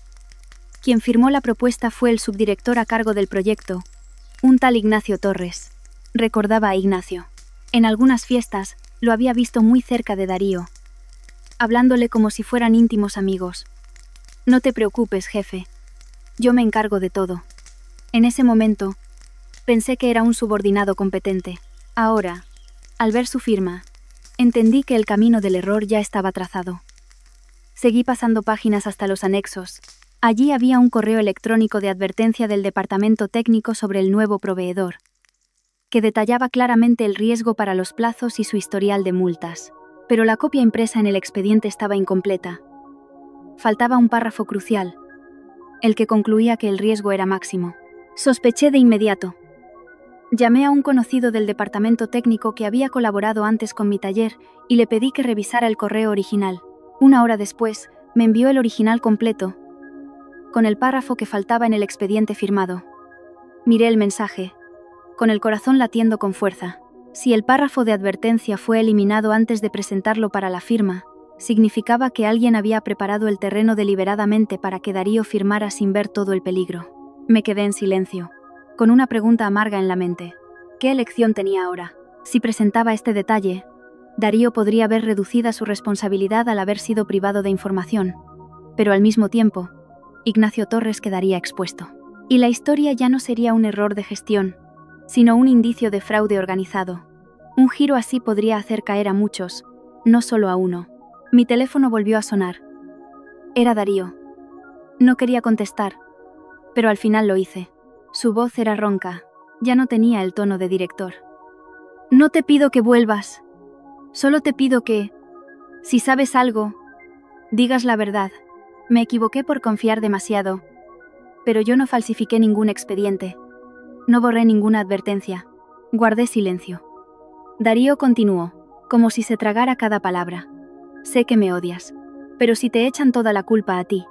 Quien firmó la propuesta fue el subdirector a cargo del proyecto, un tal Ignacio Torres. Recordaba a Ignacio. En algunas fiestas, lo había visto muy cerca de Darío, hablándole como si fueran íntimos amigos. No te preocupes, jefe. Yo me encargo de todo. En ese momento, pensé que era un subordinado competente. Ahora, al ver su firma, entendí que el camino del error ya estaba trazado. Seguí pasando páginas hasta los anexos. Allí había un correo electrónico de advertencia del departamento técnico sobre el nuevo proveedor, que detallaba claramente el riesgo para los plazos y su historial de multas. Pero la copia impresa en el expediente estaba incompleta. Faltaba un párrafo crucial, el que concluía que el riesgo era máximo. Sospeché de inmediato. Llamé a un conocido del departamento técnico que había colaborado antes con mi taller y le pedí que revisara el correo original. 1 hora después, me envió el original completo, con el párrafo que faltaba en el expediente firmado. Miré el mensaje, con el corazón latiendo con fuerza. Si el párrafo de advertencia fue eliminado antes de presentarlo para la firma, significaba que alguien había preparado el terreno deliberadamente para que Darío firmara sin ver todo el peligro. Me quedé en silencio, con una pregunta amarga en la mente. ¿Qué elección tenía ahora? Si presentaba este detalle, Darío podría ver reducida su responsabilidad al haber sido privado de información, pero al mismo tiempo, Ignacio Torres quedaría expuesto. Y la historia ya no sería un error de gestión, sino un indicio de fraude organizado. Un giro así podría hacer caer a muchos, no solo a uno. Mi teléfono volvió a sonar. Era Darío. No quería contestar, pero al final lo hice. Su voz era ronca, ya no tenía el tono de director. No te pido que vuelvas. Solo te pido que, si sabes algo, digas la verdad. Me equivoqué por confiar demasiado, pero yo no falsifiqué ningún expediente. No borré ninguna advertencia. Guardé silencio. Darío continuó, como si se tragara cada palabra. Sé que me odias, pero si te echan toda la culpa a ti,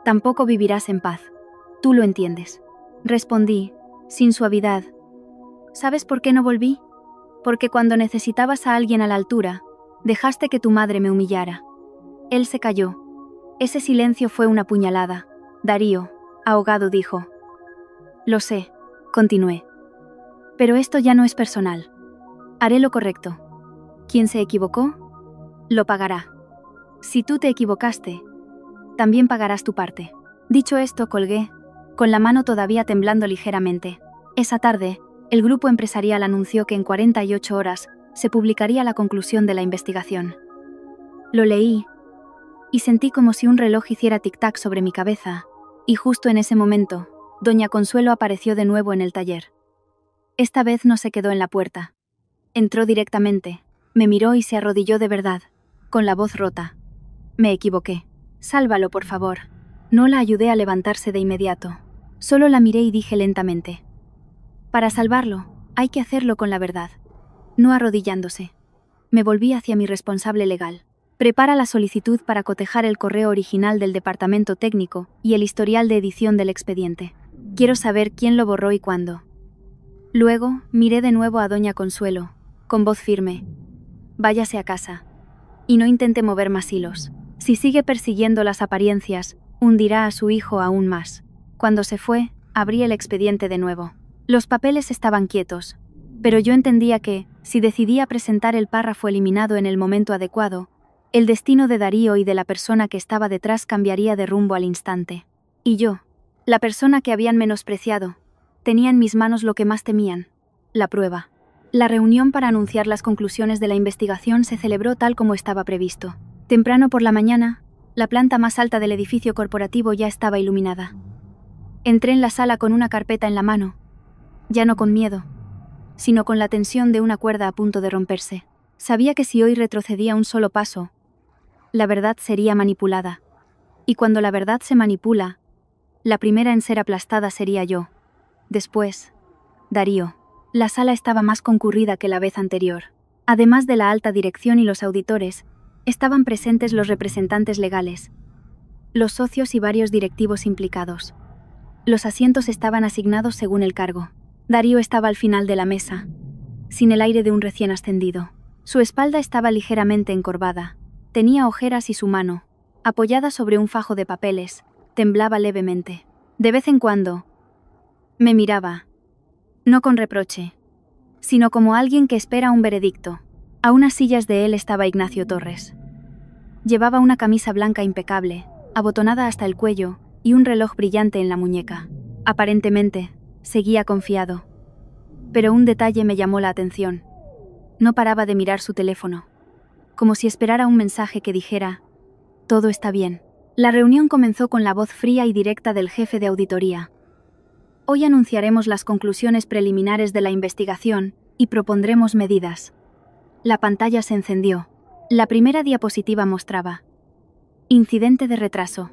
tampoco vivirás en paz. Tú lo entiendes. Respondí, sin suavidad. ¿Sabes por qué no volví? Porque cuando necesitabas a alguien a la altura, dejaste que tu madre me humillara. Él se calló. Ese silencio fue una puñalada. Darío, ahogado, dijo. Lo sé, continué. Pero esto ya no es personal. Haré lo correcto. Quien se equivocó, lo pagará. Si tú te equivocaste, también pagarás tu parte. Dicho esto, colgué, con la mano todavía temblando ligeramente. Esa tarde, el grupo empresarial anunció que en 48 horas se publicaría la conclusión de la investigación. Lo leí y sentí como si un reloj hiciera tic-tac sobre mi cabeza, y justo en ese momento, doña Consuelo apareció de nuevo en el taller. Esta vez no se quedó en la puerta. Entró directamente, me miró y se arrodilló de verdad, con la voz rota. Me equivoqué. Sálvalo, por favor. No la ayudé a levantarse de inmediato. Solo la miré y dije lentamente. Para salvarlo, hay que hacerlo con la verdad. No arrodillándose. Me volví hacia mi responsable legal. Prepara la solicitud para cotejar el correo original del departamento técnico y el historial de edición del expediente. Quiero saber quién lo borró y cuándo. Luego, miré de nuevo a doña Consuelo, con voz firme. Váyase a casa. Y no intente mover más hilos. Si sigue persiguiendo las apariencias, hundirá a su hijo aún más. Cuando se fue, abrí el expediente de nuevo. Los papeles estaban quietos, pero yo entendía que, si decidía presentar el párrafo eliminado en el momento adecuado, el destino de Darío y de la persona que estaba detrás cambiaría de rumbo al instante. Y yo, la persona que habían menospreciado, tenía en mis manos lo que más temían, la prueba. La reunión para anunciar las conclusiones de la investigación se celebró tal como estaba previsto. Temprano por la mañana, la planta más alta del edificio corporativo ya estaba iluminada. Entré en la sala con una carpeta en la mano, ya no con miedo, sino con la tensión de una cuerda a punto de romperse. Sabía que si hoy retrocedía un solo paso, la verdad sería manipulada. Y cuando la verdad se manipula, la primera en ser aplastada sería yo. Después, Darío. La sala estaba más concurrida que la vez anterior. Además de la alta dirección y los auditores, estaban presentes los representantes legales, los socios y varios directivos implicados. Los asientos estaban asignados según el cargo. Darío estaba al final de la mesa, sin el aire de un recién ascendido. Su espalda estaba ligeramente encorvada. Tenía ojeras y su mano, apoyada sobre un fajo de papeles, temblaba levemente. De vez en cuando, me miraba, no con reproche, sino como alguien que espera un veredicto. A unas sillas de él estaba Ignacio Torres. Llevaba una camisa blanca impecable, abotonada hasta el cuello, y un reloj brillante en la muñeca. Aparentemente, seguía confiado. Pero un detalle me llamó la atención. No paraba de mirar su teléfono, como si esperara un mensaje que dijera: todo está bien. La reunión comenzó con la voz fría y directa del jefe de auditoría. Hoy anunciaremos las conclusiones preliminares de la investigación y propondremos medidas. La pantalla se encendió. La primera diapositiva mostraba: incidente de retraso.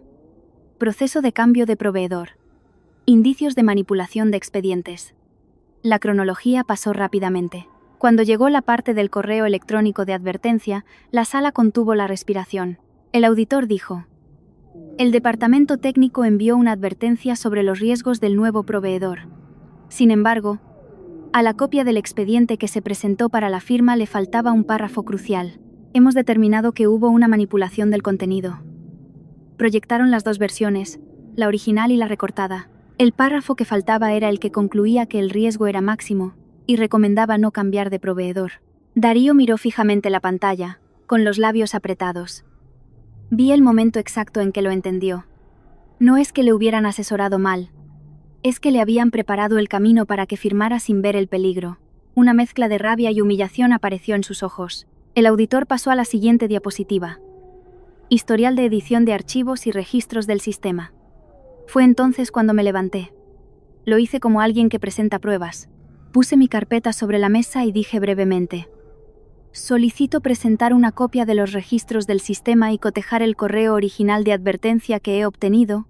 Proceso de cambio de proveedor. Indicios de manipulación de expedientes. La cronología pasó rápidamente. Cuando llegó la parte del correo electrónico de advertencia, la sala contuvo la respiración. El auditor dijo: el departamento técnico envió una advertencia sobre los riesgos del nuevo proveedor. Sin embargo, a la copia del expediente que se presentó para la firma le faltaba un párrafo crucial. Hemos determinado que hubo una manipulación del contenido. Proyectaron las dos versiones, la original y la recortada. El párrafo que faltaba era el que concluía que el riesgo era máximo y recomendaba no cambiar de proveedor. Darío miró fijamente la pantalla, con los labios apretados. Vi el momento exacto en que lo entendió. No es que le hubieran asesorado mal, es que le habían preparado el camino para que firmara sin ver el peligro. Una mezcla de rabia y humillación apareció en sus ojos. El auditor pasó a la siguiente diapositiva. Historial de edición de archivos y registros del sistema. Fue entonces cuando me levanté. Lo hice como alguien que presenta pruebas. Puse mi carpeta sobre la mesa y dije brevemente: solicito presentar una copia de los registros del sistema y cotejar el correo original de advertencia que he obtenido,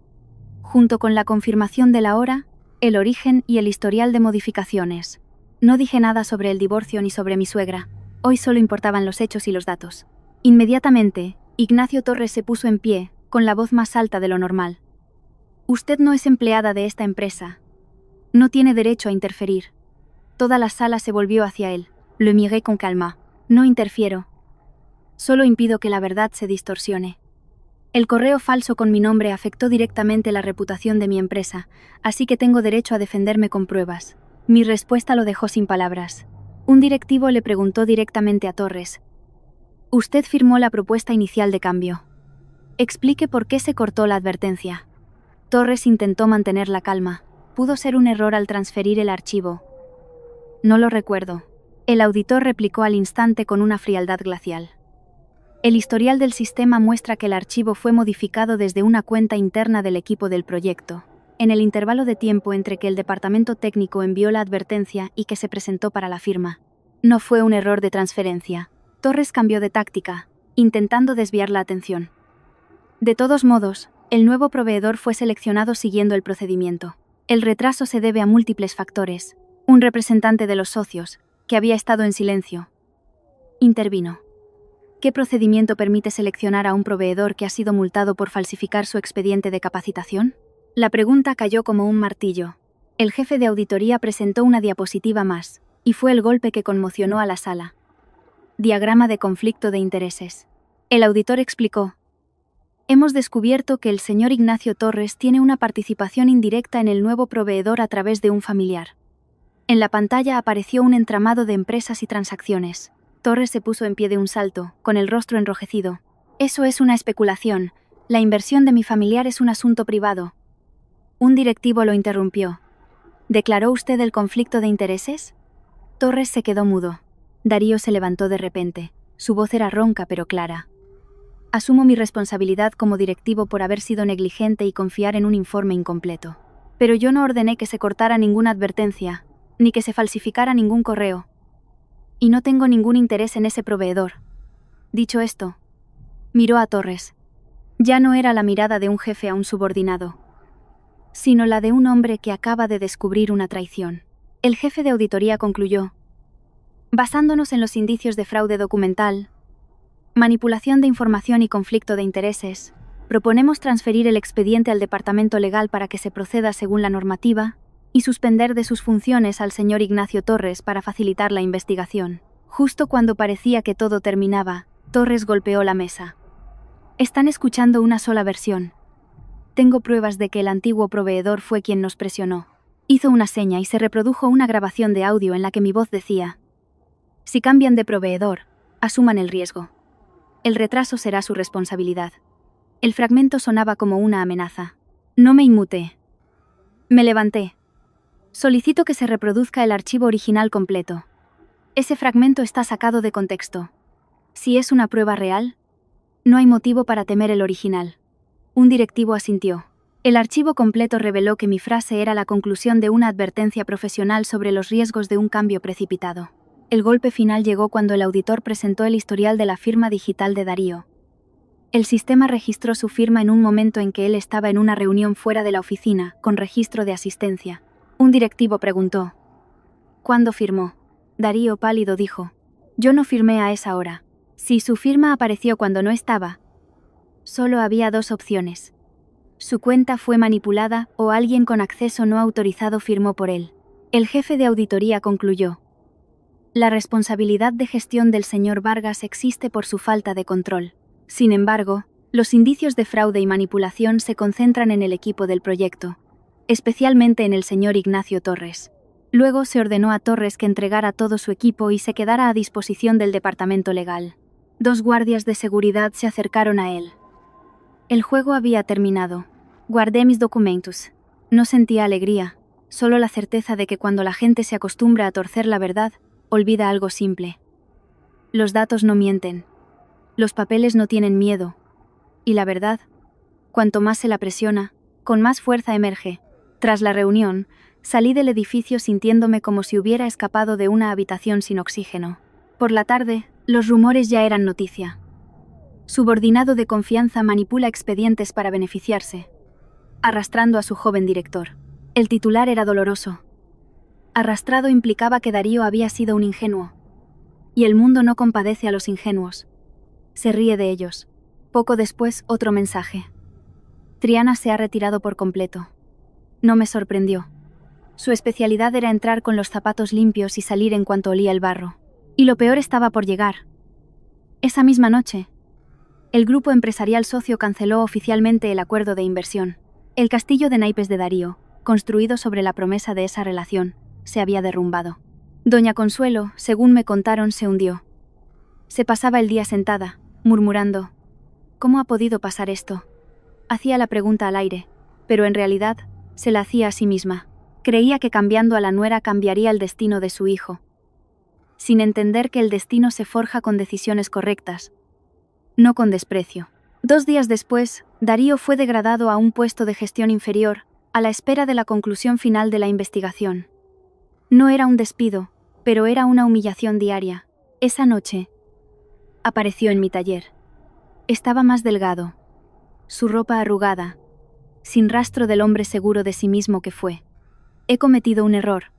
junto con la confirmación de la hora, el origen y el historial de modificaciones. No dije nada sobre el divorcio ni sobre mi suegra. Hoy solo importaban los hechos y los datos. Inmediatamente, Ignacio Torres se puso en pie, con la voz más alta de lo normal. Usted no es empleada de esta empresa. No tiene derecho a interferir. Toda la sala se volvió hacia él. Lo miré con calma. No interfiero. Solo impido que la verdad se distorsione. El correo falso con mi nombre afectó directamente la reputación de mi empresa, así que tengo derecho a defenderme con pruebas. Mi respuesta lo dejó sin palabras. Un directivo le preguntó directamente a Torres: usted firmó la propuesta inicial de cambio. Explique por qué se cortó la advertencia. Torres intentó mantener la calma. Pudo ser un error al transferir el archivo. No lo recuerdo. El auditor replicó al instante con una frialdad glacial. El historial del sistema muestra que el archivo fue modificado desde una cuenta interna del equipo del proyecto, en el intervalo de tiempo entre que el departamento técnico envió la advertencia y que se presentó para la firma. No fue un error de transferencia. Torres cambió de táctica, intentando desviar la atención. De todos modos, el nuevo proveedor fue seleccionado siguiendo el procedimiento. El retraso se debe a múltiples factores. Un representante de los socios, que había estado en silencio, intervino. ¿Qué procedimiento permite seleccionar a un proveedor que ha sido multado por falsificar su expediente de capacitación? La pregunta cayó como un martillo. El jefe de auditoría presentó una diapositiva más, y fue el golpe que conmocionó a la sala. Diagrama de conflicto de intereses. El auditor explicó: hemos descubierto que el señor Ignacio Torres tiene una participación indirecta en el nuevo proveedor a través de un familiar. En la pantalla apareció un entramado de empresas y transacciones. Torres se puso en pie de un salto, con el rostro enrojecido. Eso es una especulación. La inversión de mi familiar es un asunto privado. Un directivo lo interrumpió. ¿Declaró usted el conflicto de intereses? Torres se quedó mudo. Darío se levantó de repente. Su voz era ronca pero clara. Asumo mi responsabilidad como directivo por haber sido negligente y confiar en un informe incompleto. Pero yo no ordené que se cortara ninguna advertencia, ni que se falsificara ningún correo. Y no tengo ningún interés en ese proveedor. Dicho esto, miró a Torres. Ya no era la mirada de un jefe a un subordinado, sino la de un hombre que acaba de descubrir una traición. El jefe de auditoría concluyó: basándonos en los indicios de fraude documental, manipulación de información y conflicto de intereses, proponemos transferir el expediente al departamento legal para que se proceda según la normativa y suspender de sus funciones al señor Ignacio Torres para facilitar la investigación. Justo cuando parecía que todo terminaba, Torres golpeó la mesa. Están escuchando una sola versión. Tengo pruebas de que el antiguo proveedor fue quien nos presionó. Hizo una seña y se reprodujo una grabación de audio en la que mi voz decía: si cambian de proveedor, asuman el riesgo. El retraso será su responsabilidad. El fragmento sonaba como una amenaza. No me inmuté. Me levanté. Solicito que se reproduzca el archivo original completo. Ese fragmento está sacado de contexto. Si es una prueba real, no hay motivo para temer el original. Un directivo asintió. El archivo completo reveló que mi frase era la conclusión de una advertencia profesional sobre los riesgos de un cambio precipitado. El golpe final llegó cuando el auditor presentó el historial de la firma digital de Darío. El sistema registró su firma en un momento en que él estaba en una reunión fuera de la oficina, con registro de asistencia. Un directivo preguntó: ¿Cuándo firmó? Darío, pálido, dijo. Yo no firmé a esa hora. Si su firma apareció cuando no estaba. Solo había dos opciones. Su cuenta fue manipulada o alguien con acceso no autorizado firmó por él. El jefe de auditoría concluyó. La responsabilidad de gestión del señor Vargas existe por su falta de control. Sin embargo, los indicios de fraude y manipulación se concentran en el equipo del proyecto, especialmente en el señor Ignacio Torres. Luego se ordenó a Torres que entregara todo su equipo y se quedara a disposición del departamento legal. 2 guardias de seguridad se acercaron a él. El juego había terminado. Guardé mis documentos. No sentía alegría, solo la certeza de que cuando la gente se acostumbra a torcer la verdad, olvida algo simple. Los datos no mienten. Los papeles no tienen miedo. Y la verdad, cuanto más se la presiona, con más fuerza emerge. Tras la reunión, salí del edificio sintiéndome como si hubiera escapado de una habitación sin oxígeno. Por la tarde, los rumores ya eran noticia. Subordinado de confianza manipula expedientes para beneficiarse, arrastrando a su joven director. El titular era doloroso. Arrastrado implicaba que Darío había sido un ingenuo. Y el mundo no compadece a los ingenuos. Se ríe de ellos. Poco después, otro mensaje. Triana se ha retirado por completo. No me sorprendió. Su especialidad era entrar con los zapatos limpios y salir en cuanto olía el barro. Y lo peor estaba por llegar. Esa misma noche, el grupo empresarial socio canceló oficialmente el acuerdo de inversión. El castillo de naipes de Darío, construido sobre la promesa de esa relación, se había derrumbado. Doña Consuelo, según me contaron, se hundió. Se pasaba el día sentada, murmurando: ¿cómo ha podido pasar esto? Hacía la pregunta al aire, pero en realidad se la hacía a sí misma. Creía que cambiando a la nuera cambiaría el destino de su hijo, sin entender que el destino se forja con decisiones correctas, no con desprecio. 2 días después, Darío fue degradado a un puesto de gestión inferior, a la espera de la conclusión final de la investigación. No era un despido, pero era una humillación diaria. Esa noche, apareció en mi taller. Estaba más delgado, su ropa arrugada, sin rastro del hombre seguro de sí mismo que fue. He cometido un error,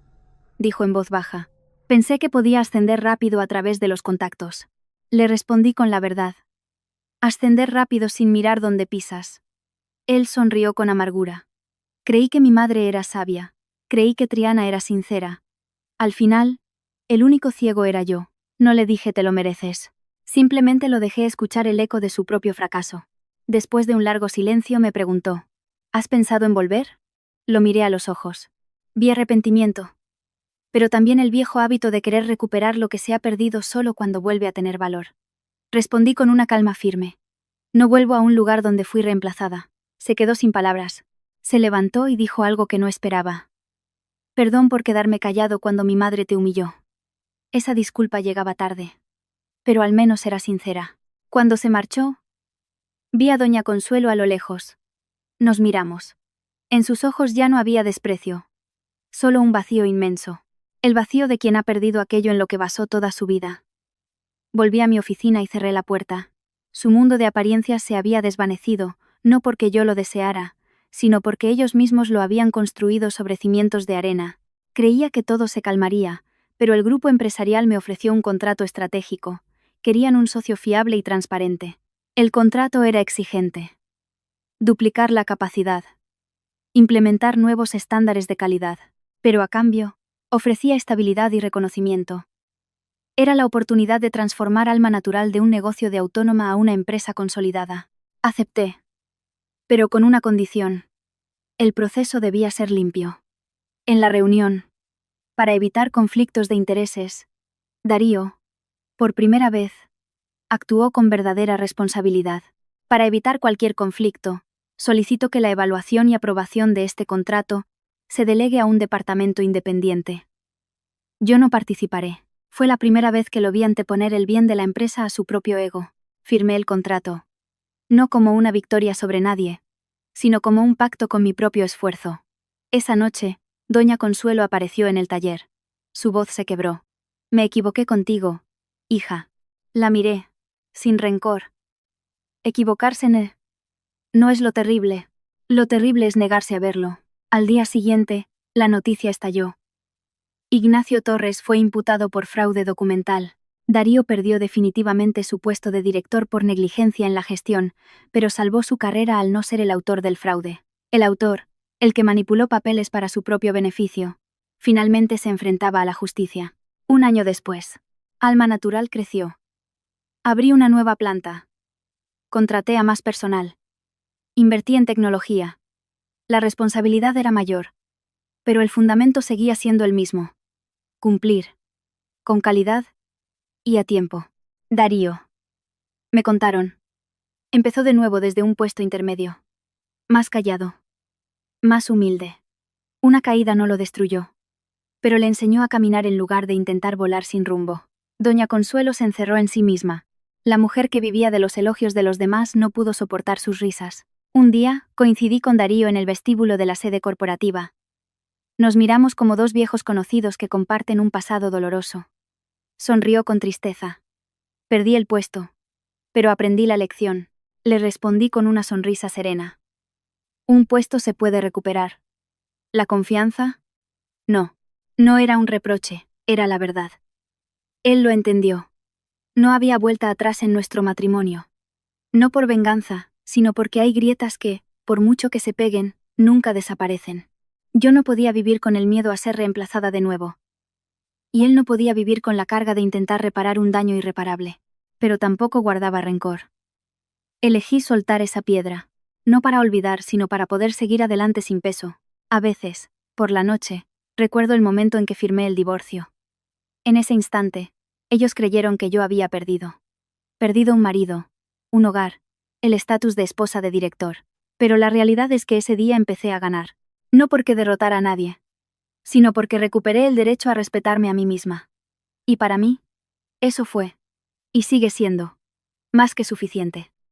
dijo en voz baja. Pensé que podía ascender rápido a través de los contactos. Le respondí con la verdad. Ascender rápido sin mirar dónde pisas. Él sonrió con amargura. Creí que mi madre era sabia. Creí que Triana era sincera. Al final, el único ciego era yo. No le dije te lo mereces. Simplemente lo dejé escuchar el eco de su propio fracaso. Después de un largo silencio me preguntó: ¿has pensado en volver? Lo miré a los ojos. Vi arrepentimiento, pero también el viejo hábito de querer recuperar lo que se ha perdido solo cuando vuelve a tener valor. Respondí con una calma firme. No vuelvo a un lugar donde fui reemplazada. Se quedó sin palabras. Se levantó y dijo algo que no esperaba. Perdón por quedarme callado cuando mi madre te humilló. Esa disculpa llegaba tarde. Pero al menos era sincera. Cuando se marchó, vi a doña Consuelo a lo lejos. Nos miramos. En sus ojos ya no había desprecio. Solo un vacío inmenso. El vacío de quien ha perdido aquello en lo que basó toda su vida. Volví a mi oficina y cerré la puerta. Su mundo de apariencias se había desvanecido, no porque yo lo deseara, sino porque ellos mismos lo habían construido sobre cimientos de arena. Creía que todo se calmaría, pero el grupo empresarial me ofreció un contrato estratégico. Querían un socio fiable y transparente. El contrato era exigente. Duplicar la capacidad. Implementar nuevos estándares de calidad. Pero a cambio, ofrecía estabilidad y reconocimiento. Era la oportunidad de transformar Alma Natural de un negocio de autónoma a una empresa consolidada. Acepté. Pero con una condición. El proceso debía ser limpio. En la reunión, para evitar conflictos de intereses, Darío, por primera vez, actuó con verdadera responsabilidad. Para evitar cualquier conflicto, solicito que la evaluación y aprobación de este contrato se delegue a un departamento independiente. Yo no participaré. Fue la primera vez que lo vi anteponer el bien de la empresa a su propio ego. Firmé el contrato. No como una victoria sobre nadie, sino como un pacto con mi propio esfuerzo. Esa noche, doña Consuelo apareció en el taller. Su voz se quebró. Me equivoqué contigo, hija. La miré, sin rencor. Equivocarse no es lo terrible. Lo terrible es negarse a verlo. Al día siguiente, la noticia estalló. Ignacio Torres fue imputado por fraude documental. Darío perdió definitivamente su puesto de director por negligencia en la gestión, pero salvó su carrera al no ser el autor del fraude. El autor, el que manipuló papeles para su propio beneficio, finalmente se enfrentaba a la justicia. Un año después, Alma Natural creció. Abrí una nueva planta. Contraté a más personal. Invertí en tecnología. La responsabilidad era mayor, pero el fundamento seguía siendo el mismo. Cumplir. Con calidad y a tiempo. Darío. Me contaron. Empezó de nuevo desde un puesto intermedio. Más callado. Más humilde. Una caída no lo destruyó, pero le enseñó a caminar en lugar de intentar volar sin rumbo. Doña Consuelo se encerró en sí misma. La mujer que vivía de los elogios de los demás no pudo soportar sus risas. Un día, coincidí con Darío en el vestíbulo de la sede corporativa. Nos miramos como dos viejos conocidos que comparten un pasado doloroso. Sonrió con tristeza. Perdí el puesto, pero aprendí la lección. Le respondí con una sonrisa serena. Un puesto se puede recuperar. ¿La confianza? No. No era un reproche, era la verdad. Él lo entendió. No había vuelta atrás en nuestro matrimonio. No por venganza, sino porque hay grietas que, por mucho que se peguen, nunca desaparecen. Yo no podía vivir con el miedo a ser reemplazada de nuevo. Y él no podía vivir con la carga de intentar reparar un daño irreparable. Pero tampoco guardaba rencor. Elegí soltar esa piedra, no para olvidar, sino para poder seguir adelante sin peso. A veces, por la noche, recuerdo el momento en que firmé el divorcio. En ese instante, ellos creyeron que yo había perdido. Perdido un marido, un hogar, el estatus de esposa de director. Pero la realidad es que ese día empecé a ganar. No porque derrotara a nadie, sino porque recuperé el derecho a respetarme a mí misma. Y para mí, eso fue, y sigue siendo, más que suficiente.